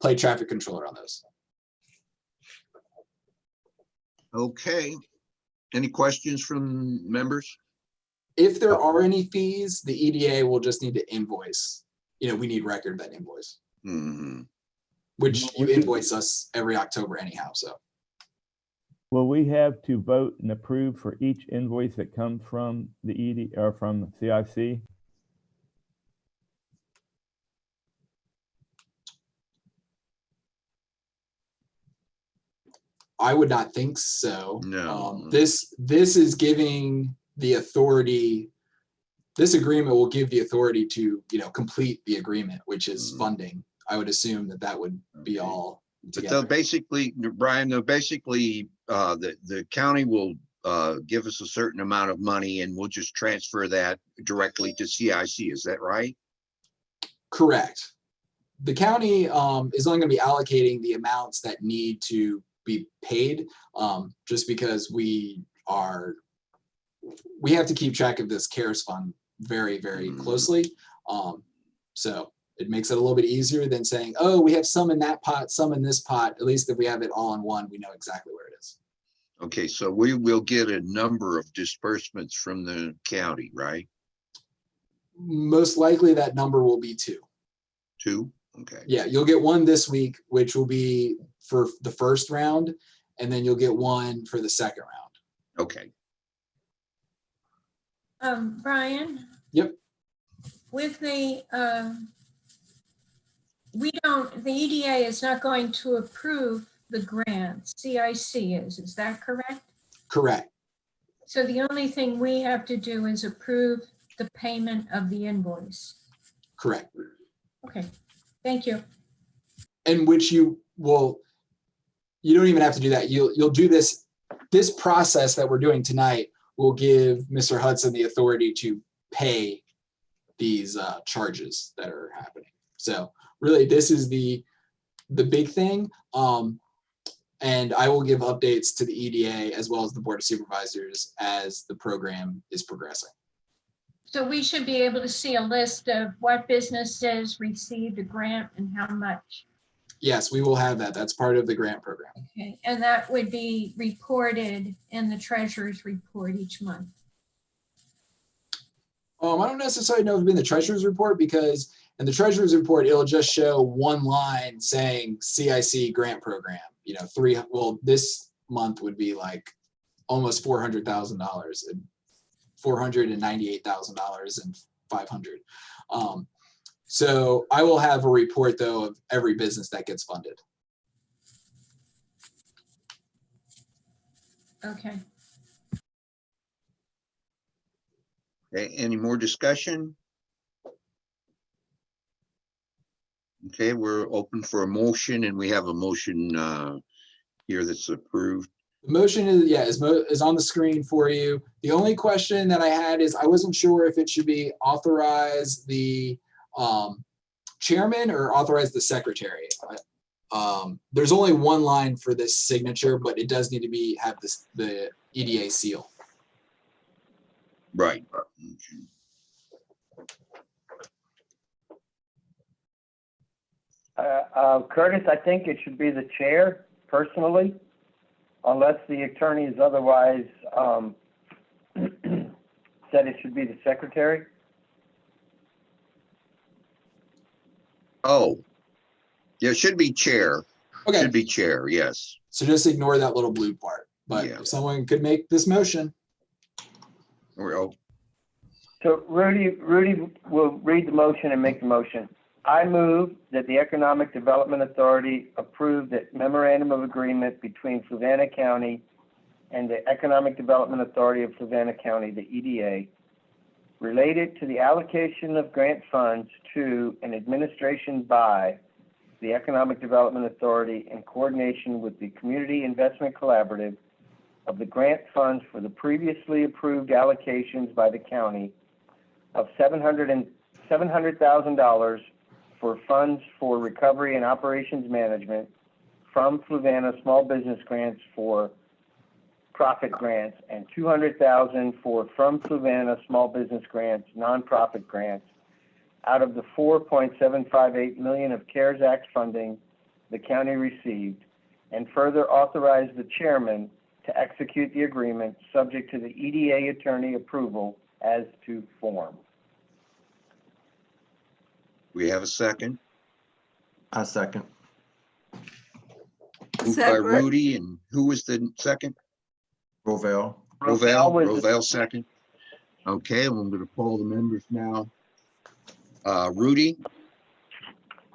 play traffic controller on those. Okay. Any questions from members? If there are any fees, the EDA will just need to invoice. We need record of that invoice, Mhm. which you invoice us every October anyhow. So Will we have to vote and approve for each invoice that comes from the ED or from CIC? I would not think so. No. This is giving the authority. This agreement will give the authority to complete the agreement, which is funding. I would assume that would be all But together. they'll basically, Brian, the county will give us a certain amount of money and we'll just transfer that directly to CIC. Is that right? Correct. The county is only going to be allocating the amounts that need to be paid, just because we have to keep track of this CARES fund very, very closely. So it makes it a little bit easier than saying, oh, we have some in that pot, some in this pot. At least if we have it all in one, we know exactly where it is. Okay, so we will get a number of disbursements from the county, right? Most likely that number will be 2. 2? Okay. Yeah, you'll get one this week, which will be for the first round, and then you'll get one for the second round. Okay. Brian? Yep. With the the EDA is not going to approve the grant. CIC is that correct? Correct. So the only thing we have to do is approve the payment of the invoice. Correct. Okay, thank you. And which you don't even have to do that. You'll do this process that we're doing tonight will give Mr. Hudson the authority to pay these charges that are happening. So really, this is the big thing. And I will give updates to the EDA as well as the Board of Supervisors as the program is progressing. So we should be able to see a list of what businesses received a grant and how much. Yes, we will have that. That's part of the grant program. Okay, and that would be reported in the treasurer's report each month. I don't necessarily know if it'll be in the treasurer's report, because in the treasurer's report, it'll just show one line saying CIC grant program, this month would be like almost $400,000 and $498,000 and $500. So I will have a report though of every business that gets funded. Okay. Any more discussion? Okay. Okay, we're open for a motion and we have a motion here that's approved. The motion is, yeah, is on the screen for you. The only question that I had is I wasn't sure if it should be authorize the chairman or authorize the secretary. There's only one line for this signature, but it does need to have the EDA seal. Right. Curtis, I think it should be the chair personally, unless the attorney is otherwise said it should be the secretary. Oh, yeah, it should be chair. Okay, Should be chair, yes. so just ignore that little blue part. But Yeah. if someone could make this motion. Oh, So Rudy will read the motion and make the motion. I move that the Economic Development Authority approve the memorandum of agreement between Fluvanna County and the Economic Development Authority of Fluvanna County, the EDA, related to the allocation of grant funds to and administration by the Economic Development Authority in coordination with the Community Investment Collaborative of the grant funds for the previously approved allocations by the county of $700,000 for funds for recovery and operations management from Fluvanna small business grants for profit grants and $200,000 for from Fluvanna small business grants, nonprofit grants out of the $4.758 million of CARES Act funding the county received, and further authorize the chairman to execute the agreement subject to the EDA attorney approval as to form. we have a second. I second. Moved by Separate. Rudy, and who was the second? Rovell. Rovell second. Okay, well, I'm gonna poll the members now. Rudy,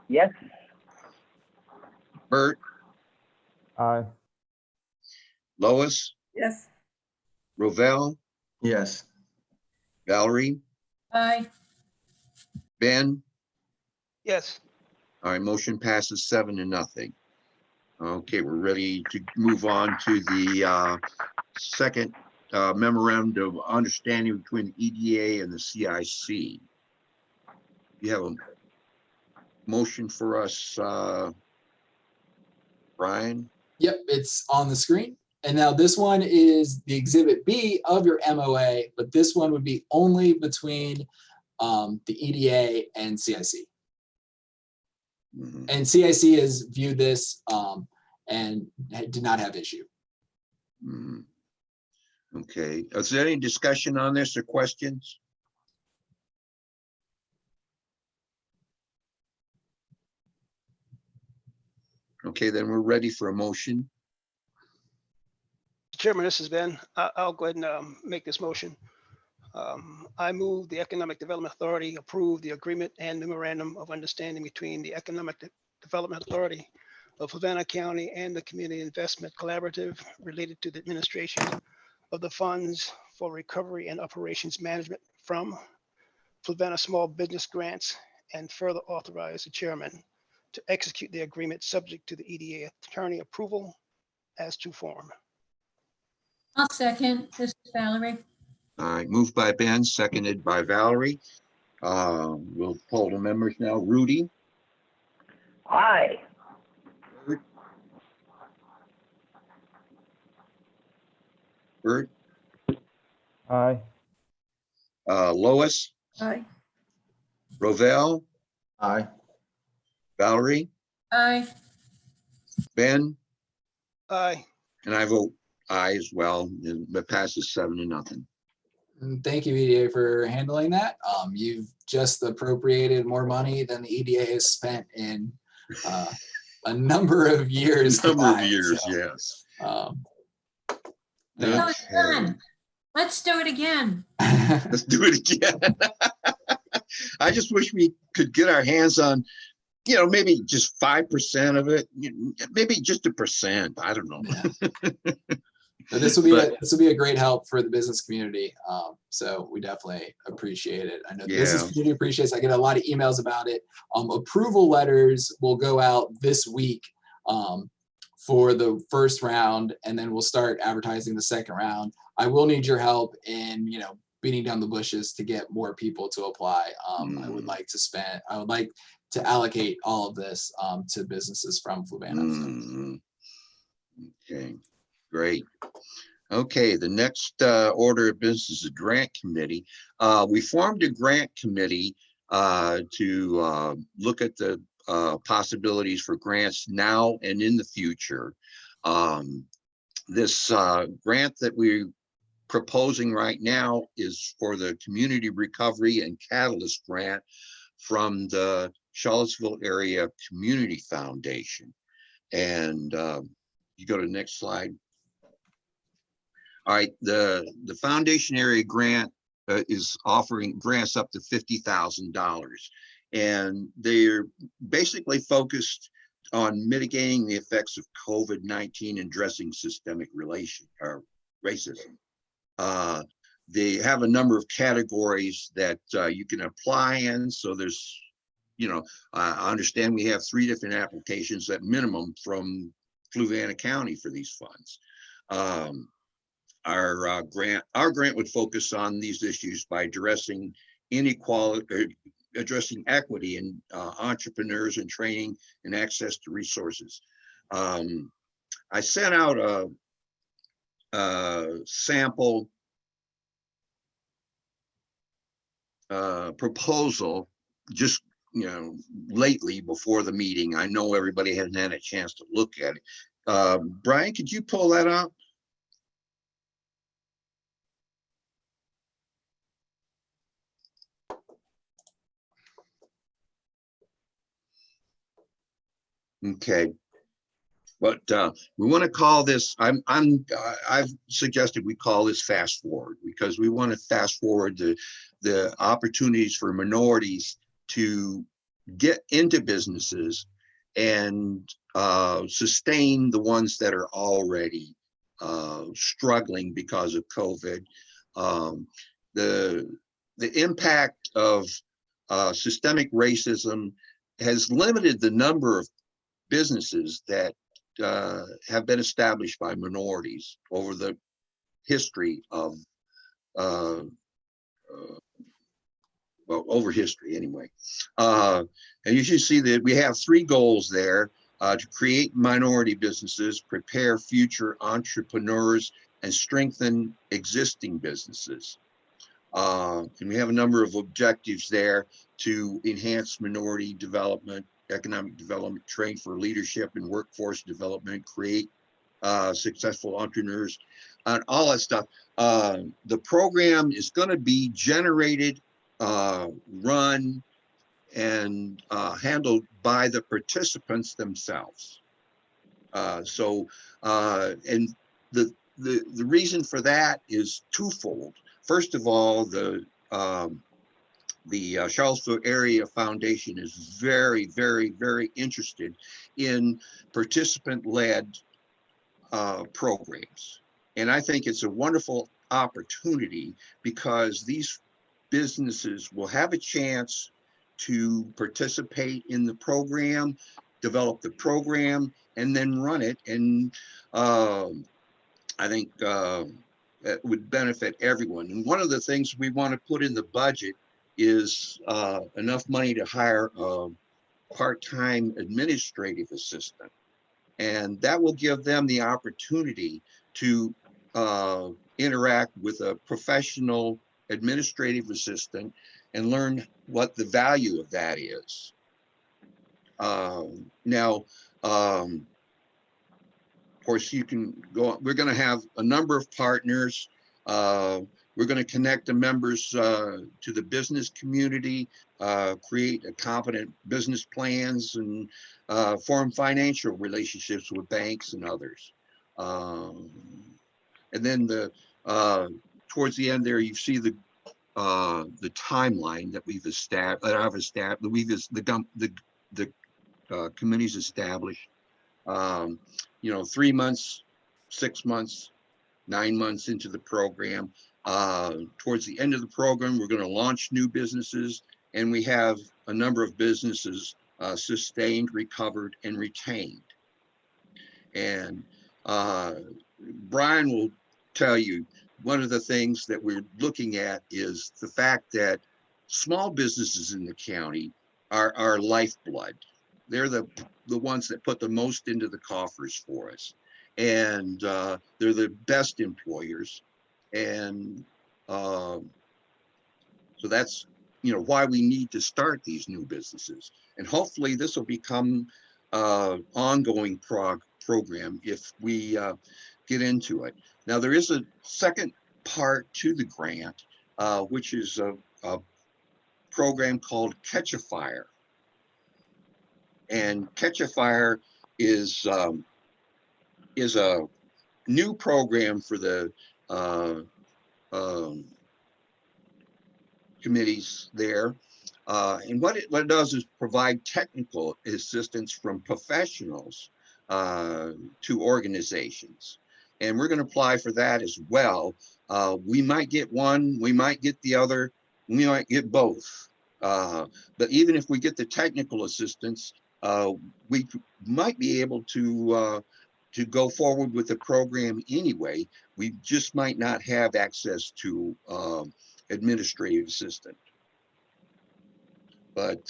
Yes? Bert, Aye. Lois, Yes. Rovell, Yes. Valerie, Aye. Ben. Yes. All right, motion passes 7-0. Okay, we're ready to move on to the second memorandum of understanding between the EDA and the CIC. You have a motion for us, Brian? Yep, it's on the screen. And now this one is the exhibit B of your MOA, but this one would be only between the EDA and CIC. Mhm. And CIC has viewed this and did not have issue. Mhm. Okay, is there any discussion on this or questions? Okay, then we're ready for a motion. Chairman, this is Ben. I'll go ahead and make this motion. I move the Economic Development Authority approve the agreement and memorandum of understanding between the Economic Development Authority of Fluvanna County and the Community Investment Collaborative related to the administration of the funds for recovery and operations management from Fluvanna small business grants, and further authorize the chairman to execute the agreement subject to the EDA attorney approval as to form. I'll second. This is Valerie. All right, moved by Ben, seconded by Valerie. We'll poll the members now. Rudy, Aye. Bert, Aye. Lois, Aye. Rovell, Aye. Valerie, Aye. Ben, Aye. and I vote aye as well. And that passes 7-0. And thank you, EDA, for handling that. You've just appropriated more money than the EDA has spent in a number of years. Number of combined, years, so, yes. thank So it's done. Let's do it again. Let's do it again. I just wish we could get our hands on, maybe just 5% of it, maybe just 1%. I don't know. Yeah. But this will be But- this will be a great help for the business community. So we definitely appreciate it. I know the business Yeah. community appreciates. I get a lot of emails about it. Approval letters will go out this week for the first round, and then we'll start advertising the second round. I will need your help in beating down the bushes to get more people to apply. I would like to allocate all of this to businesses from Fluvanna. Mhm. Okay, great. Okay, the next order of business is a grant committee. We formed a grant committee to look at the possibilities for grants now and in the future. This grant that we're proposing right now is for the Community Recovery and Catalyst Grant from the Charlottesville Area Community Foundation. And you go to the next slide. All right, the foundation area grant is offering grants up to $50,000, and they're basically focused on mitigating the effects of COVID-19 and addressing systemic racism. They have a number of categories that you can apply in. So there's, I understand we have 3 different applications at minimum from Fluvanna County for these funds. Our grant would focus on these issues by addressing inequality, addressing equity in entrepreneurs and training and access to resources. I sent out a sample proposal just lately before the meeting. I know everybody hasn't had a chance to look at it. Brian, could you pull that up? Okay, but we want to call this. I've suggested we call this fast forward, because we want to fast forward the opportunities for minorities to get into businesses and sustain the ones that are already struggling because of COVID. The impact of systemic racism has limited the number of businesses that have been established by minorities over the history of over history anyway. And you should see that we have 3 goals there: to create minority businesses, prepare future entrepreneurs, and strengthen existing businesses. And we have a number of objectives there to enhance minority development, economic development, train for leadership and workforce development, create successful entrepreneurs, and all that stuff. The program is going to be generated, run, and handled by the participants themselves. And the reason for that is twofold. First of all, the Charlottesville Area Foundation is very, very, very interested in participant-led programs. And I think it's a wonderful opportunity, because these businesses will have a chance to participate in the program, develop the program, and then run it. And I think it would benefit everyone. And one of the things we want to put in the budget is enough money to hire a part-time administrative assistant. And that will give them the opportunity to interact with a professional administrative assistant and learn what the value of that is. Now, of course, you can go on. We're going to have a number of partners. We're going to connect the members to the business community, create a competent business plans, and form financial relationships with banks and others. And then towards the end there, you see the timeline that we've established. The committee's established. 3 months, 6 months, 9 months into the program. Towards the end of the program, we're going to launch new businesses, and we have a number of businesses sustained, recovered, and retained. And Brian will tell you, one of the things that we're looking at is the fact that small businesses in the county are our lifeblood. They're the ones that put the most into the coffers for us. And they're the best employers. And so that's, why we need to start these new businesses. And hopefully this will become ongoing program if we get into it. Now, there is a second part to the grant, which is a program called Catch a Fire. And Catch a Fire is a new program for the committees there. And what it does is provide technical assistance from professionals to organizations. And we're going to apply for that as well. We might get one, we might get the other, we might get both. But even if we get the technical assistance, we might be able to go forward with the program anyway. We just might not have access to administrative assistant. But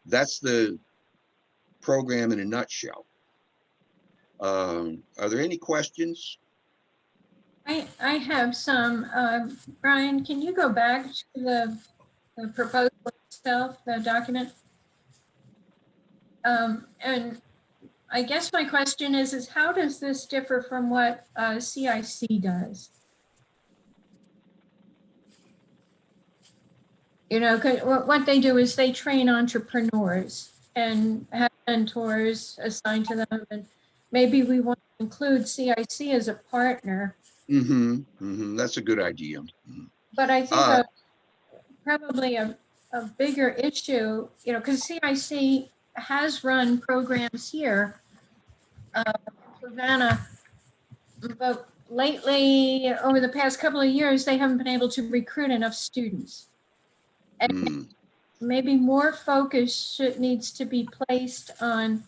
that's the program in a nutshell. Are there any questions? I have some. Brian, can you go back to the proposal itself, the document? And I guess my question is how does this differ from what CIC does? What they do is they train entrepreneurs and have mentors assigned to them. And maybe we want to include CIC as a partner. That's a good idea. But I think probably a bigger issue, because CIC has run programs here, Fluvanna, but lately, over the past couple of years, they haven't been able to recruit enough students. And maybe more focus needs to be placed on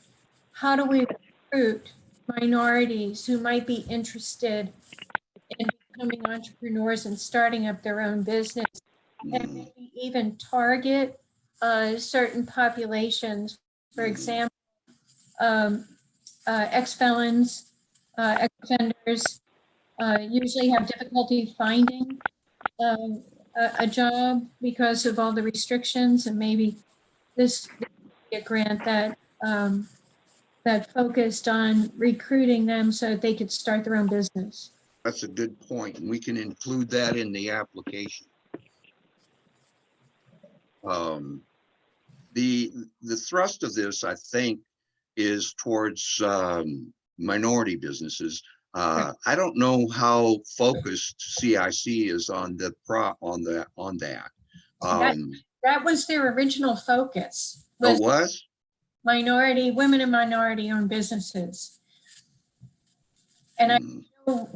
how do we recruit minorities who might be interested in becoming entrepreneurs and starting up their own business, and maybe even target certain populations. For example, ex-felons, ex-offenders usually have difficulty finding a job because of all the restrictions, and maybe this would be a grant that that focused on recruiting them so that they could start their own business. That's a good point, and we can include that in the application. The thrust of this, I think, is towards minority businesses. I don't know how focused CIC is on that. That was their original focus. It was women and minority-owned businesses. And I know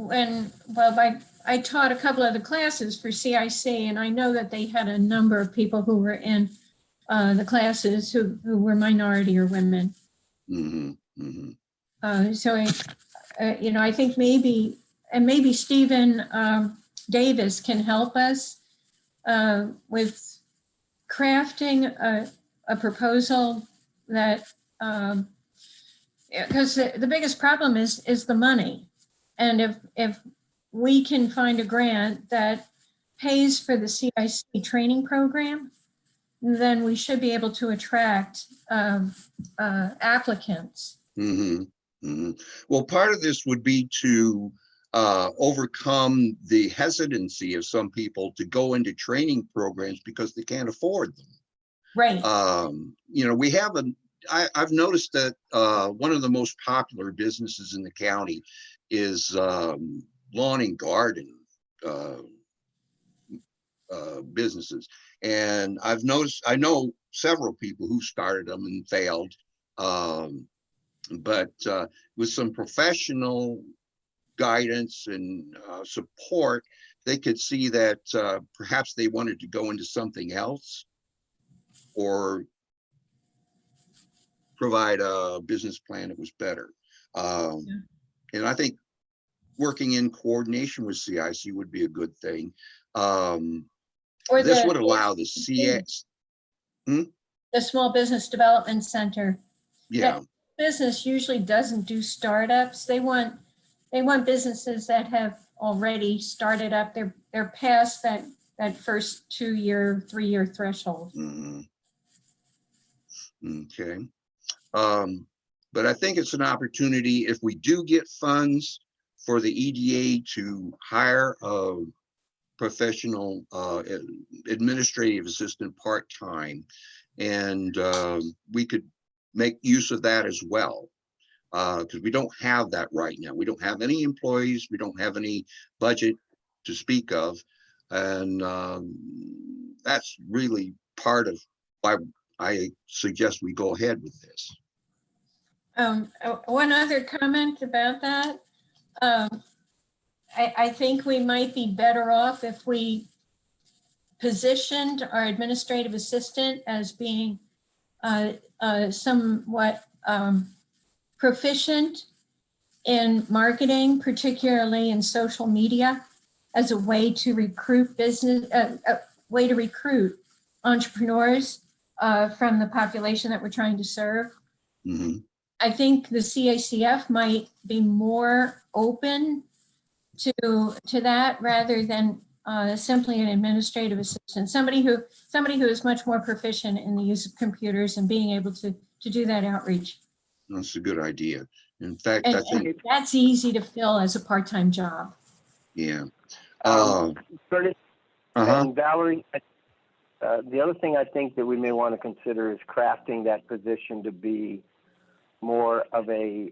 I taught a couple of the classes for CIC, and I know that they had a number of people who were in the classes who were minority or women. So I think maybe Stephen Davis can help us with crafting a proposal that, because the biggest problem is the money. And if we can find a grant that pays for the CIC training program, then we should be able to attract applicants. Well, part of this would be to overcome the hesitancy of some people to go into training programs because they can't afford them. Right. We have I've noticed that one of the most popular businesses in the county is lawn and garden businesses. And I know several people who started them and failed. But with some professional guidance and support, they could see that perhaps they wanted to go into something else or provide a business plan that was better. And I think working in coordination with CIC would be a good thing. Or This the would allow the CX. the Small Business Development Center. Yeah. Business usually doesn't do startups. They want businesses that have already started up. They're past that first 2-year, 3-year threshold. Okay. But I think it's an opportunity if we do get funds for the EDA to hire a professional administrative assistant part-time, and we could make use of that as well, because we don't have that right now. We don't have any employees. We don't have any budget to speak of, and that's really part of why I suggest we go ahead with this. One other comment about that. I think we might be better off if we positioned our administrative assistant as being somewhat proficient in marketing, particularly in social media, as a way to recruit entrepreneurs from the population that we're trying to serve. I think the CACF might be more open to that rather than simply an administrative assistant, somebody who is much more proficient in the use of computers and being able to do that outreach. That's a good idea. In fact, And, I think that's easy to fill as a part-time job. yeah. Curtis and Valerie, the other thing I think that we may want to consider is crafting that position to be more of a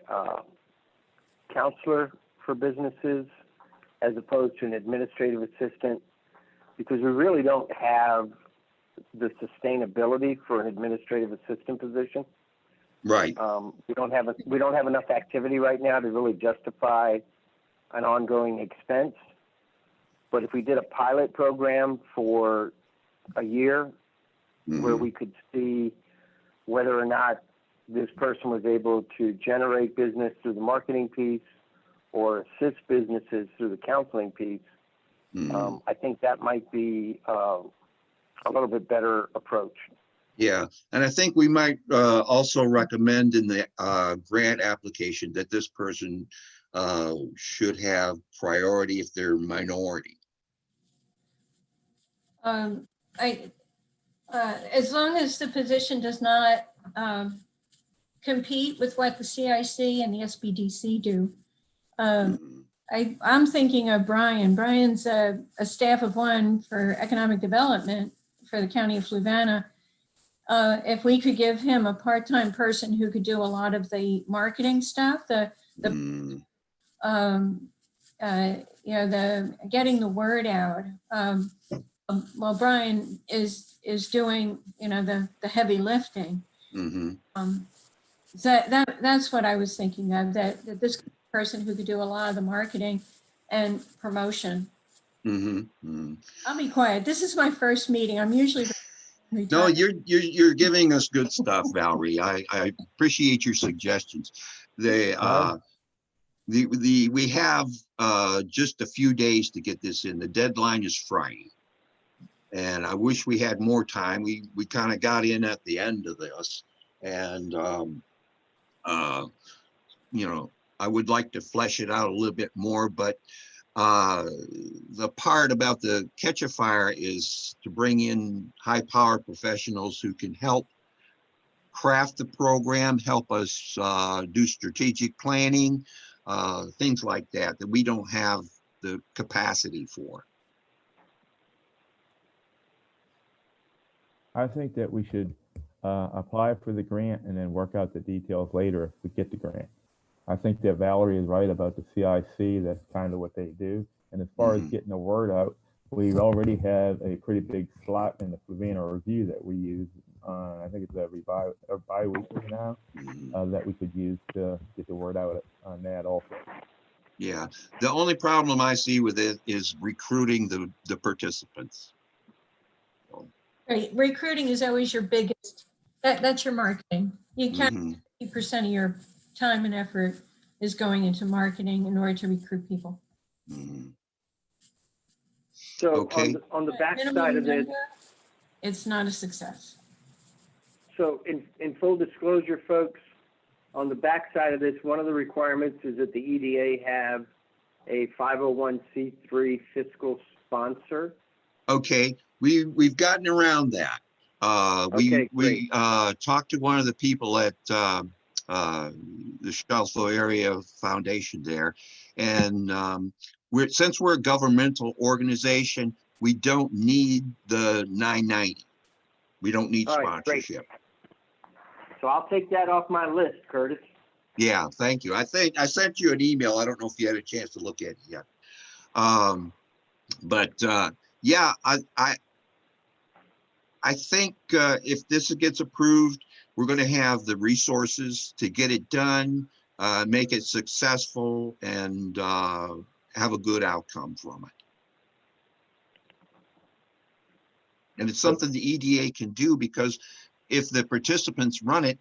counselor for businesses as opposed to an administrative assistant, because we really don't have the sustainability for an administrative assistant position. Right. We don't have enough activity right now to really justify an ongoing expense. But if we did a pilot program for a year where we could see whether or not this person was able to generate business through the marketing piece or assist businesses through the counseling piece, I think that might be a little bit better approach. Yeah, and I think we might also recommend in the grant application that this person should have priority if they're minority. As long as the position does not compete with what the CIC and the SBDC do. I'm thinking of Brian. Brian's a staff of one for economic development for the county of Fluvanna. If we could give him a part-time person who could do a lot of the marketing stuff, the getting the word out, while Brian is doing, the heavy lifting. That's what I was thinking of, that this person who could do a lot of the marketing and promotion. I'll be quiet. This is my first meeting. I'm usually no, you're giving us good stuff, Valerie. I appreciate your suggestions. We have just a few days to get this in. The deadline is Friday, and I wish we had more time. We kind of got in at the end of this, and I would like to flesh it out a little bit more, but the part about the Catch a Fire is to bring in high-powered professionals who can help craft the program, help us do strategic planning, things like that we don't have the capacity for. I think that we should apply for the grant and then work out the details later if we get the grant. I think that Valerie is right about the CIC. That's kind of what they do. And as far as getting the word out, we already have a pretty big slot in the Fluvanna Review that we use. I think it's every bi-weekly now that we could use to get the word out on that also. Yeah, the only problem I see with it is recruiting the participants. Right, recruiting is always your biggest, that's your marketing. You can't, Mhm. 50% of your time and effort is going into marketing in order to recruit people. Mhm. So Okay. on the back Minimum side of this, number, it's not a success. so in full disclosure, folks, on the back side of this, one of the requirements is that the EDA have a 501c3 fiscal sponsor. Okay, we've gotten around that. Okay, We talked to one of the people at the Charlottesville Area Foundation there, and since we're a governmental organization, we don't need the 990. We don't need All right, great. sponsorship. So I'll take that off my list, Curtis. Yeah, thank you. I think I sent you an email. I don't know if you had a chance to look at it yet. Yeah, I think if this gets approved, we're going to have the resources to get it done, make it successful, and have a good outcome from it. And it's something the EDA can do, because if the participants run it,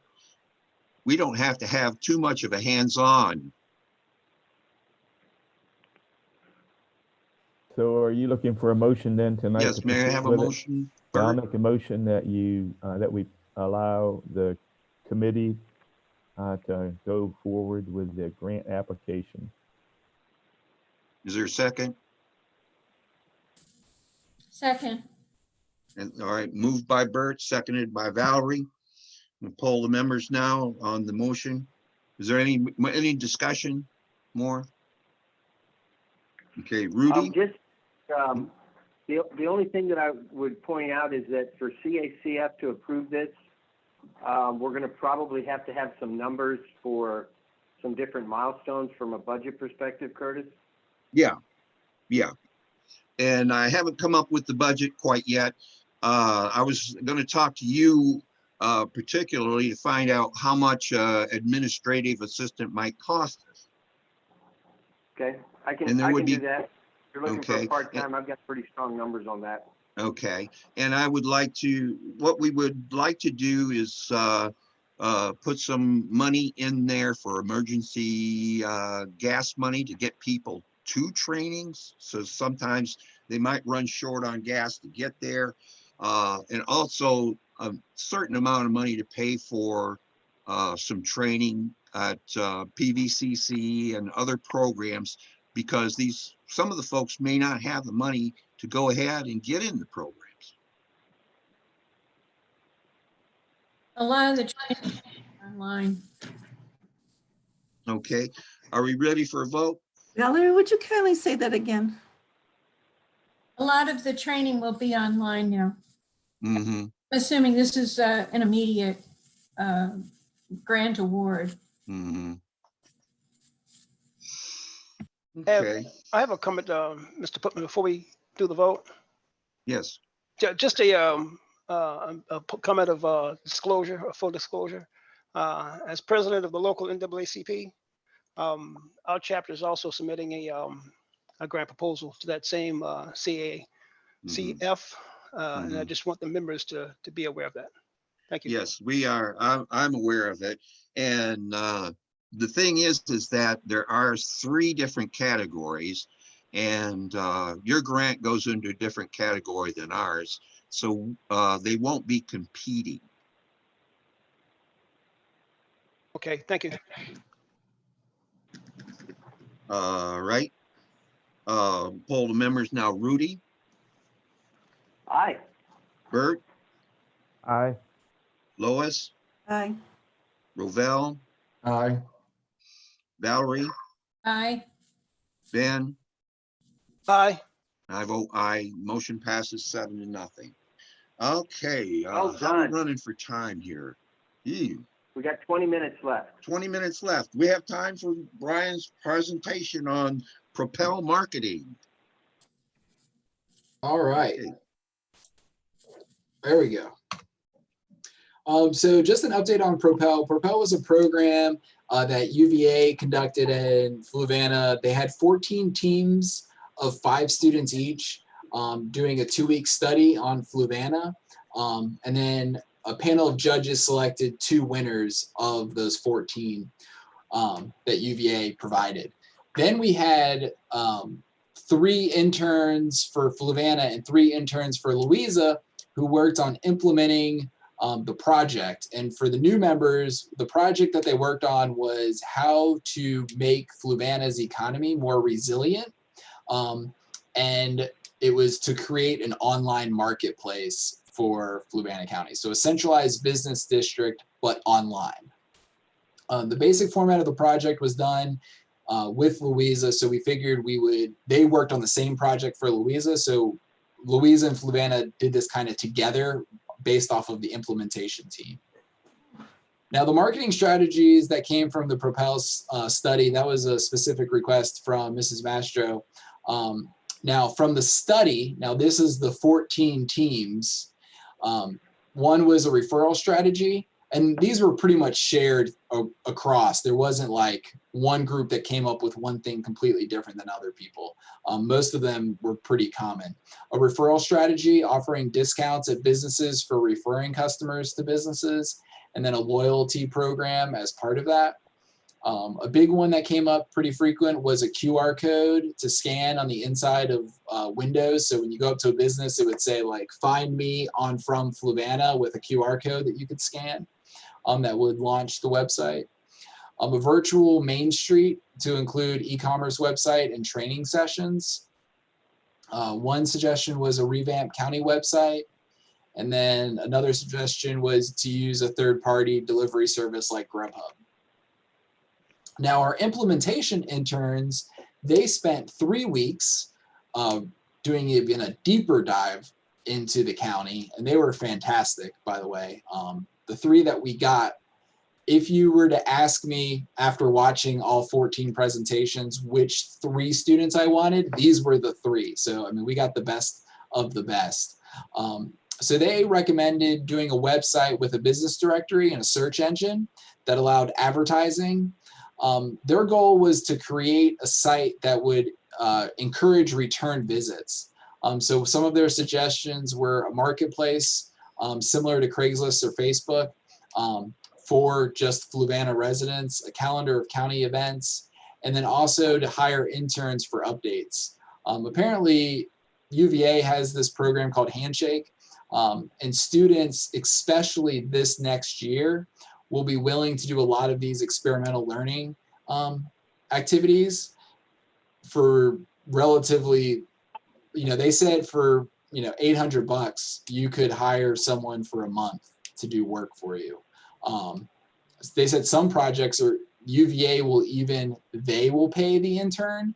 we don't have to have too much of a hands-on. So are you looking for a motion then tonight? Yes, to may I proceed have a with it? motion? Yeah, I'll Bert? make a motion that that we allow the committee to go forward with the grant application. Is there a second? Second, And all right, moved by Bert, seconded by Valerie. We'll poll the members now on the motion. Is there any discussion more? Okay, Rudy? The only thing that I would point out is that for CACF to approve this, we're going to probably have to have some numbers for some different milestones from a budget perspective, Curtis. Yeah. And I haven't come up with the budget quite yet. I was going to talk to you particularly to find out how much administrative assistant might cost us. Okay, I can do that. If you're looking for Okay. a part-time, I've got pretty strong numbers on that. Okay, and what we would like to do is put some money in there for emergency gas money to get people to trainings. So sometimes they might run short on gas to get there. And also a certain amount of money to pay for some training at PVCC and other programs, because some of the folks may not have the money to go ahead and get in the programs. a lot of the training is online. Okay, are we ready for a vote? Valerie, would you kindly say that again? A lot of the training will be online now. Mm-hmm. Assuming this is an immediate grant award. Mm-hmm. Have- Okay, I have a comment, Mr. Putman, before we do the vote. yes. Just a comment of disclosure, a full disclosure. As president of the local NAACP, our chapter is also submitting a grant proposal to that same CACF, and I Mhm. just want the members to be aware of that. Thank you. Yes, we are. I'm aware of it. And the thing is that there are 3 different categories, and your grant goes into a different category than ours. So they won't be competing. Okay, thank you. Right. Poll the members now. Rudy, Aye. Bert, Aye. Lois, Aye. Rovell, Aye. Valerie, Aye. Ben. Aye. I vote aye. Motion passes 7-0. Okay, Well how are we done. running for time here? Ew, We got 20 minutes left. 20 minutes left. We have time for Brian's presentation on Propel Marketing. All right. Okay. There we go. So just an update on Propel. Propel was a program that UVA conducted in Fluvanna. They had 14 teams of 5 students each doing a 2-week study on Fluvanna. And then a panel of judges selected 2 winners of those 14 that UVA provided. Then we had 3 interns for Fluvanna and 3 interns for Louisa who worked on implementing the project. And for the new members, the project that they worked on was how to make Fluvanna's economy more resilient. And it was to create an online marketplace for Fluvanna County. So a centralized business district, but online. The basic format of the project was done with Louisa. So we figured they worked on the same project for Louisa. So Louisa and Fluvanna did this kind of together based off of the implementation team. Now, the marketing strategies that came from the Propel study, that was a specific request from Mrs. Mastro. Now, from the study, now this is the 14 teams. One was a referral strategy, and these were pretty much shared across. There wasn't like one group that came up with one thing completely different than other people. Most of them were pretty common. A referral strategy, offering discounts at businesses for referring customers to businesses, and then a loyalty program as part of that. A big one that came up pretty frequent was a QR code to scan on the inside of windows. So when you go up to a business, it would say like, find me on from Fluvanna with a QR code that you could scan that would launch the website. A virtual Main Street to include e-commerce website and training sessions. One suggestion was a revamped county website. And then another suggestion was to use a third-party delivery service like Grubhub. Now, our implementation interns, they spent 3 weeks doing even a deeper dive into the county, and they were fantastic, by the way. The 3 that we got, if you were to ask me after watching all 14 presentations, which 3 students I wanted, these were the 3. So, I mean, we got the best of the best. So they recommended doing a website with a business directory and a search engine that allowed advertising. Their goal was to create a site that would encourage return visits. So some of their suggestions were a marketplace similar to Craigslist or Facebook for just Fluvanna residents, a calendar of county events, and then also to hire interns for updates. Apparently, UVA has this program called Handshake, and students, especially this next year, will be willing to do a lot of these experimental learning activities for relatively, they said for, $800, you could hire someone for a month to do work for you. They said some projects are UVA they will pay the intern,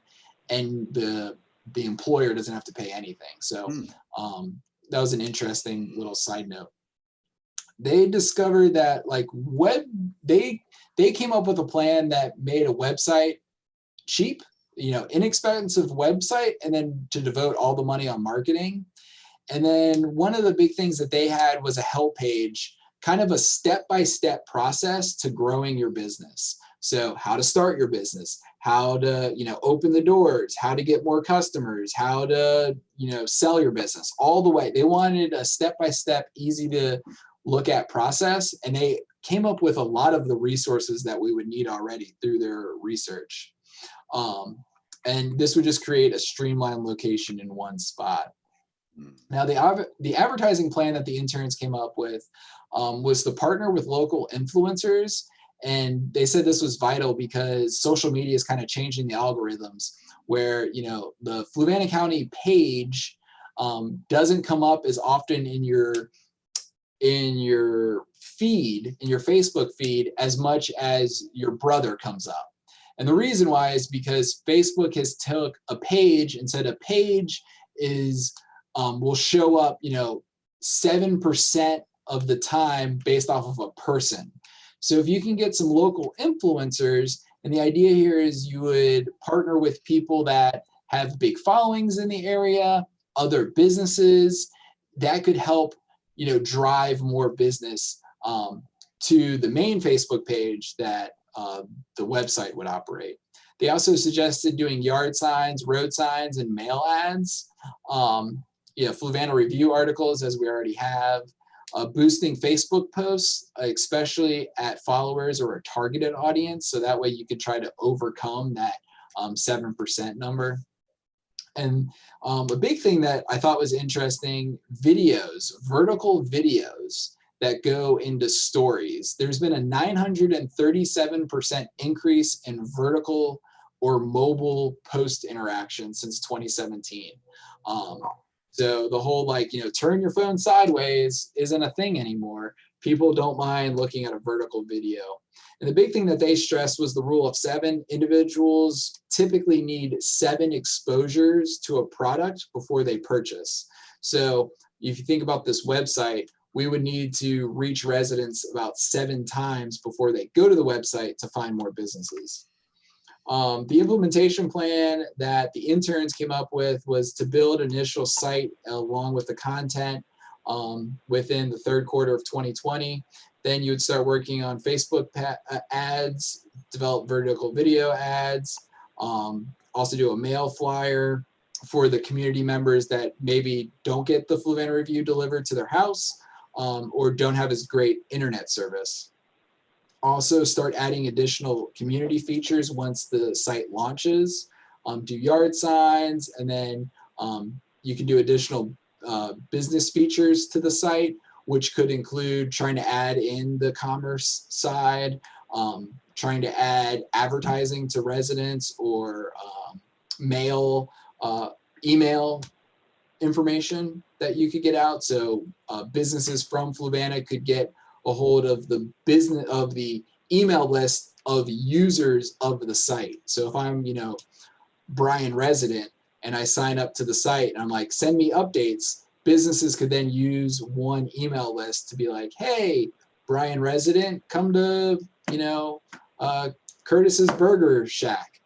and the employer doesn't have to pay anything. So that was an interesting little side note. They discovered that they came up with a plan that made a website cheap, inexpensive website, and then to devote all the money on marketing. And then one of the big things that they had was a help page, kind of a step-by-step process to growing your business. So how to start your business, how to, open the doors, how to get more customers, how to, sell your business, all the way. They wanted a step-by-step, easy to look at process, and they came up with a lot of the resources that we would need already through their research. And this would just create a streamlined location in one spot. Now, the advertising plan that the interns came up with was to partner with local influencers. And they said this was vital because social media is kind of changing the algorithms where, the Fluvanna County page doesn't come up as often in your feed, in your Facebook feed, as much as your brother comes up. And the reason why is because Facebook has took a page and said a page is will show up, 7% of the time based off of a person. So if you can get some local influencers, and the idea here is you would partner with people that have big followings in the area, other businesses, that could help, drive more business to the main Facebook page that the website would operate. They also suggested doing yard signs, road signs, and mail ads. Fluvanna review articles, as we already have. Boosting Facebook posts, especially at followers or a targeted audience. So that way you could try to overcome that 7% number. And a big thing that I thought was interesting, videos, vertical videos that go into stories. There's been a 937% increase in vertical or mobile post interaction since 2017. So the whole turn your phone sideways isn't a thing anymore. People don't mind looking at a vertical video. And the big thing that they stressed was the rule of 7. Individuals typically need 7 exposures to a product before they purchase. So if you think about this website, we would need to reach residents about 7 times before they go to the website to find more businesses. The implementation plan that the interns came up with was to build an initial site along with the content within the 3rd quarter of 2020. Then you would start working on Facebook ads, develop vertical video ads, also do a mail flyer for the community members that maybe don't get the Fluvanna Review delivered to their house or don't have as great internet service. Also start adding additional community features once the site launches, do yard signs, and then you can do additional business features to the site, which could include trying to add in the commerce side, trying to add advertising to residents or email information that you could get out. So businesses from Fluvanna could get a hold of the email list of users of the site. So if I'm, Brian resident and I sign up to the site and I'm like, send me updates, businesses could then use one email list to be like, hey, Brian resident, come to, Curtis's Burger Shack,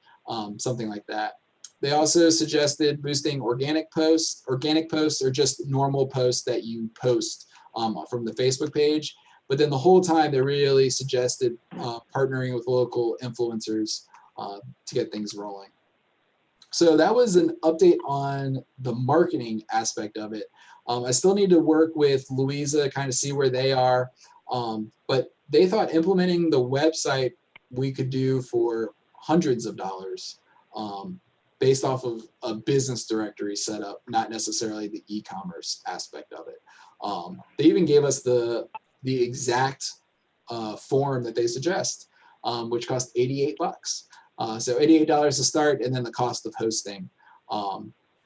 something like that. They also suggested boosting organic posts. Organic posts are just normal posts that you post from the Facebook page. But then the whole time they really suggested partnering with local influencers to get things rolling. So that was an update on the marketing aspect of it. I still need to work with Louisa, kind of see where they are. But they thought implementing the website we could do for hundreds of dollars based off of a business directory setup, not necessarily the e-commerce aspect of it. They even gave us the exact form that they suggest, which cost 88 bucks. So $88 to start, and then the cost of hosting.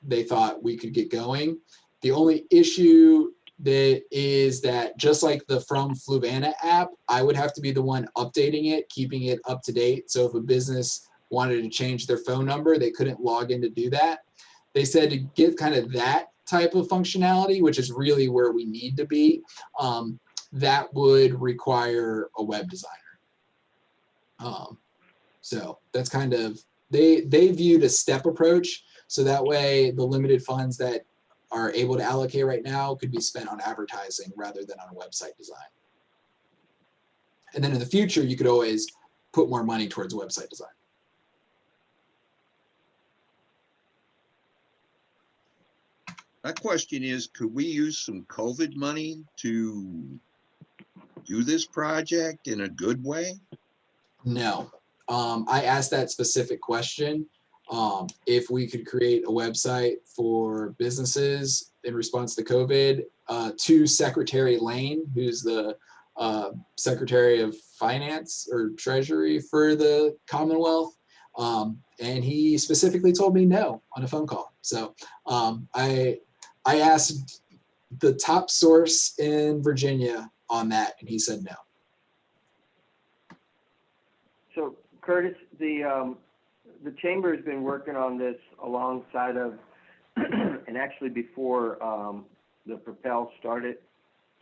They thought we could get going. The only issue that is that just like the From Fluvanna app, I would have to be the one updating it, keeping it up to date. So if a business wanted to change their phone number, they couldn't log in to do that. They said to get kind of that type of functionality, which is really where we need to be, that would require a web designer. So that's kind of, they viewed a step approach. So that way the limited funds that are able to allocate right now could be spent on advertising rather than on a website design. And then in the future, you could always put more money towards website design. My question is, could we use some COVID money to do this project in a good way? No. I asked that specific question. If we could create a website for businesses in response to COVID, to Secretary Lane, who's the Secretary of Finance or Treasury for the Commonwealth. And he specifically told me no on a phone call. So I asked the top source in Virginia on that, and he said no. So Curtis, the chamber has been working on this alongside of, and actually before the Propel started.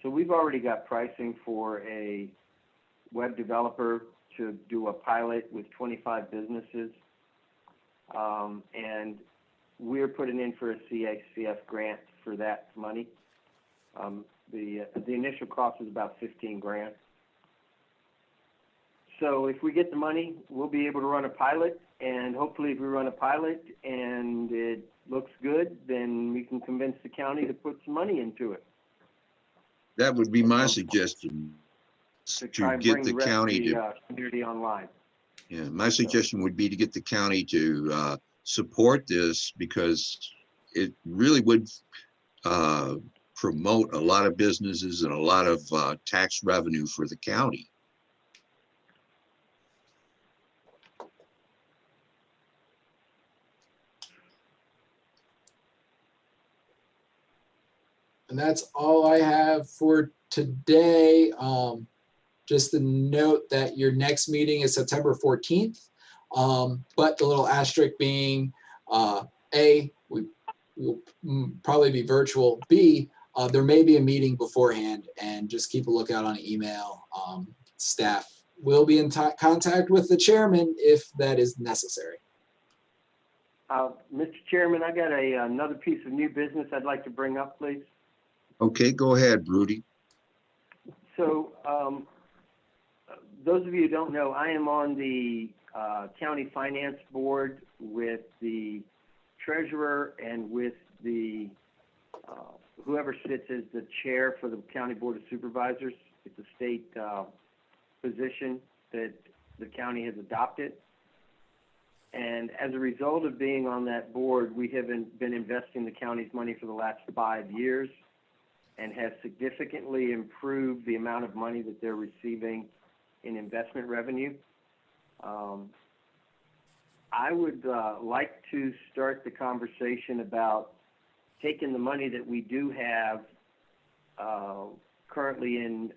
So we've already got pricing for a web developer to do a pilot with 25 businesses. And we're putting in for a CACF grant for that money. The initial cost is about 15 grand. So if we get the money, we'll be able to run a pilot, and hopefully if we run a pilot and it looks good, then we can convince the county to put some money into it. That would be my suggestion, To try to and get bring the the rest of county the to, community online. yeah, my suggestion would be to get the county to support this, because it really would promote a lot of businesses and a lot of tax revenue for the county. And that's all I have for today. Just to note that your next meeting is September 14th. But the little asterisk being, A, we will probably be virtual. B, there may be a meeting beforehand, and just keep a lookout on email. Staff will be in contact with the chairman if that is necessary. Mr. Chairman, I got another piece of new business I'd like to bring up, please. Okay, go ahead, Rudy. So, those of you who don't know, I am on the county finance board with the treasurer and with the whoever sits as the chair for the county board of supervisors. It's a state position that the county has adopted. And as a result of being on that board, we have been investing the county's money for the last 5 years, and have significantly improved the amount of money that they're receiving in investment revenue. I would like to start the conversation about taking the money that we do have currently in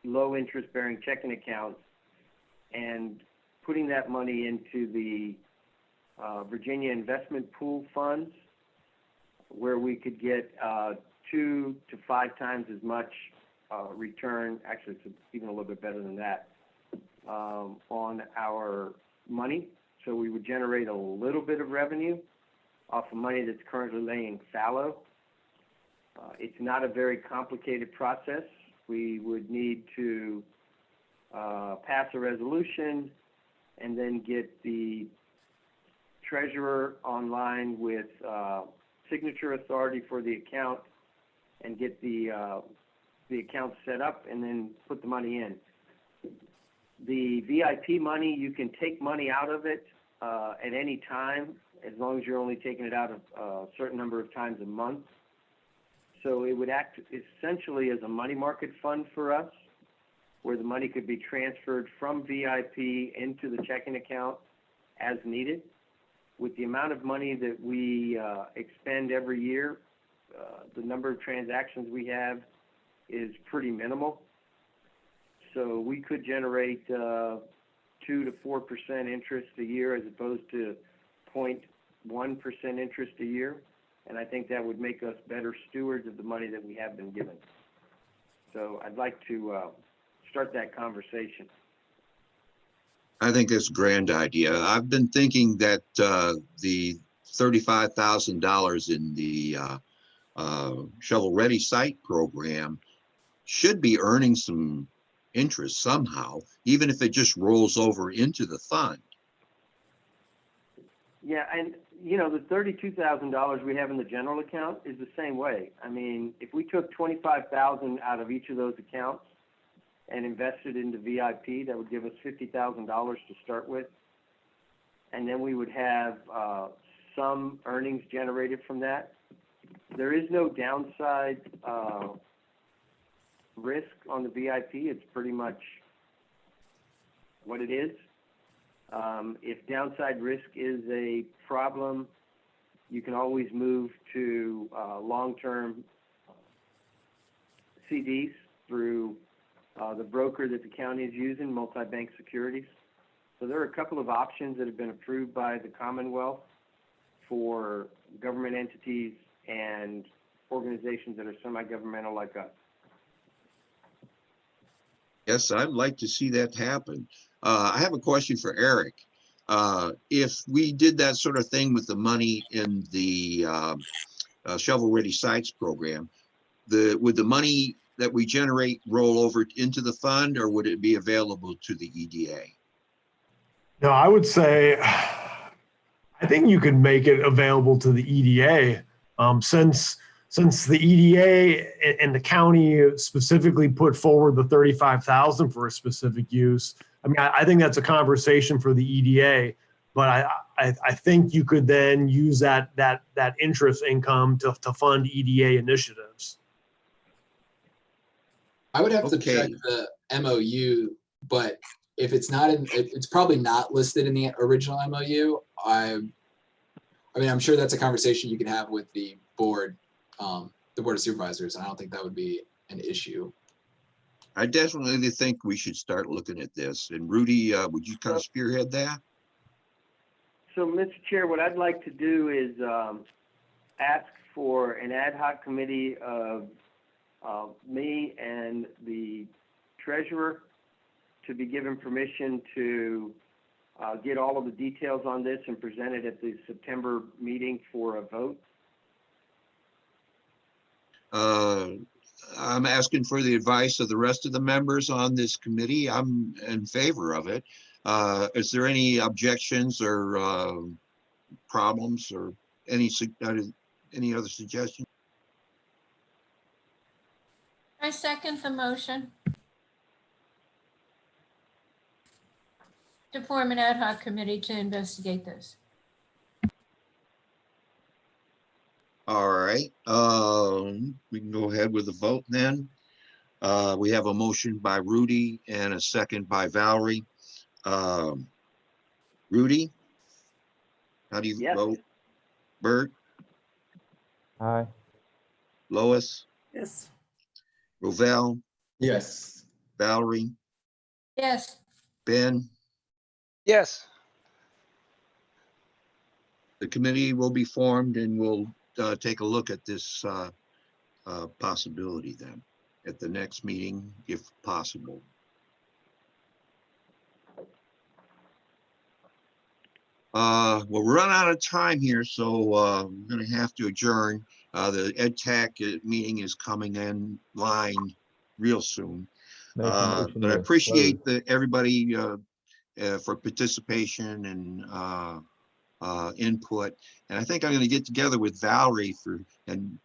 low interest bearing checking accounts and putting that money into the Virginia investment pool funds, where we could get 2 to 5 times as much return, actually it's even a little bit better than that, on our money. So we would generate a little bit of revenue off of money that's currently laying fallow. It's not a very complicated process. We would need to pass a resolution and then get the treasurer online with signature authority for the account, and get the account set up, and then put the money in. The VIP money, you can take money out of it at any time, as long as you're only taking it out of a certain number of times a month. So it would act essentially as a money market fund for us, where the money could be transferred from VIP into the checking account as needed. With the amount of money that we expend every year, the number of transactions we have is pretty minimal. So we could generate 2 to 4% interest a year, as opposed to 0.1% interest a year. And I think that would make us better stewards of the money that we have been given. So I'd like to start that conversation. I think that's a grand idea. I've been thinking that the $35,000 in the Shovel Ready site program should be earning some interest somehow, even if it just rolls over into the fund. Yeah, and you know, the $32,000 we have in the general account is the same way. I mean, if we took $25,000 out of each of those accounts and invested into VIP, that would give us $50,000 to start with. And then we would have some earnings generated from that. There is no downside risk on the VIP. It's pretty much what it is. If downside risk is a problem, you can always move to long-term CDs through the broker that the county is using, Multi-Bank Securities. So there are a couple of options that have been approved by the Commonwealth for government entities and organizations that are semi-governmental like us. Yes, I'd like to see that happen. I have a question for Eric. If we did that sort of thing with the money in the Shovel Ready Sites program, would the money that we generate roll over into the fund, or would it be available to the EDA? No, I would say, I think you could make it available to the EDA. Since the EDA and the county specifically put forward the 35,000 for a specific use. I mean, I think that's a conversation for the EDA, but I think you could then use that interest income to fund EDA initiatives. I would have to Okay. check the MOU, but if it's not in, it's probably not listed in the original MOU. I mean, I'm sure that's a conversation you can have with the board of supervisors. And I don't think that would be an issue. I definitely think we should start looking at this. And Rudy, would you kind of spearhead that? So, Mr. Chair, what I'd like to do is ask for an ad hoc committee of me and the treasurer to be given permission to get all of the details on this and present it at the September meeting for a vote. I'm asking for the advice of the rest of the members on this committee. I'm in favor of it. Is there any objections or problems or any other suggestions? I second the motion to form an ad hoc committee to investigate this. All right, we can go ahead with the vote then. We have a motion by Rudy and a second by Valerie. Rudy? How do you Yes. vote? Bert? Aye. Lois? Yes. Rovell? Yes. Valerie? Yes, Ben? Yes. The committee will be formed and we'll take a look at this possibility then at the next meeting, if possible. We'll run out of time here, so we're going to have to adjourn. The Ed Tech meeting is coming in line real soon. Make a motion But I to appreciate close. everybody for participation and input. And I think I'm going to get together with Valerie and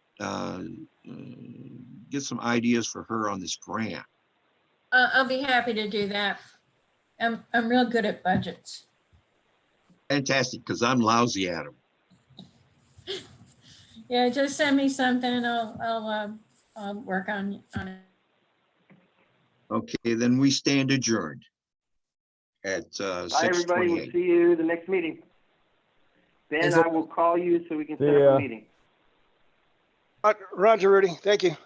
get some ideas for her on this grant. I'll be happy to do that. I'm real good at budgets. Fantastic, because I'm lousy at them. Yeah, just send me something and I'll work on it. Okay, then we stand adjourned at Bye, everybody. We'll 6:28. see you the next meeting. Ben, Is it- I will call you so we can See set up ya. a meeting. Roger, Rudy. Thank you.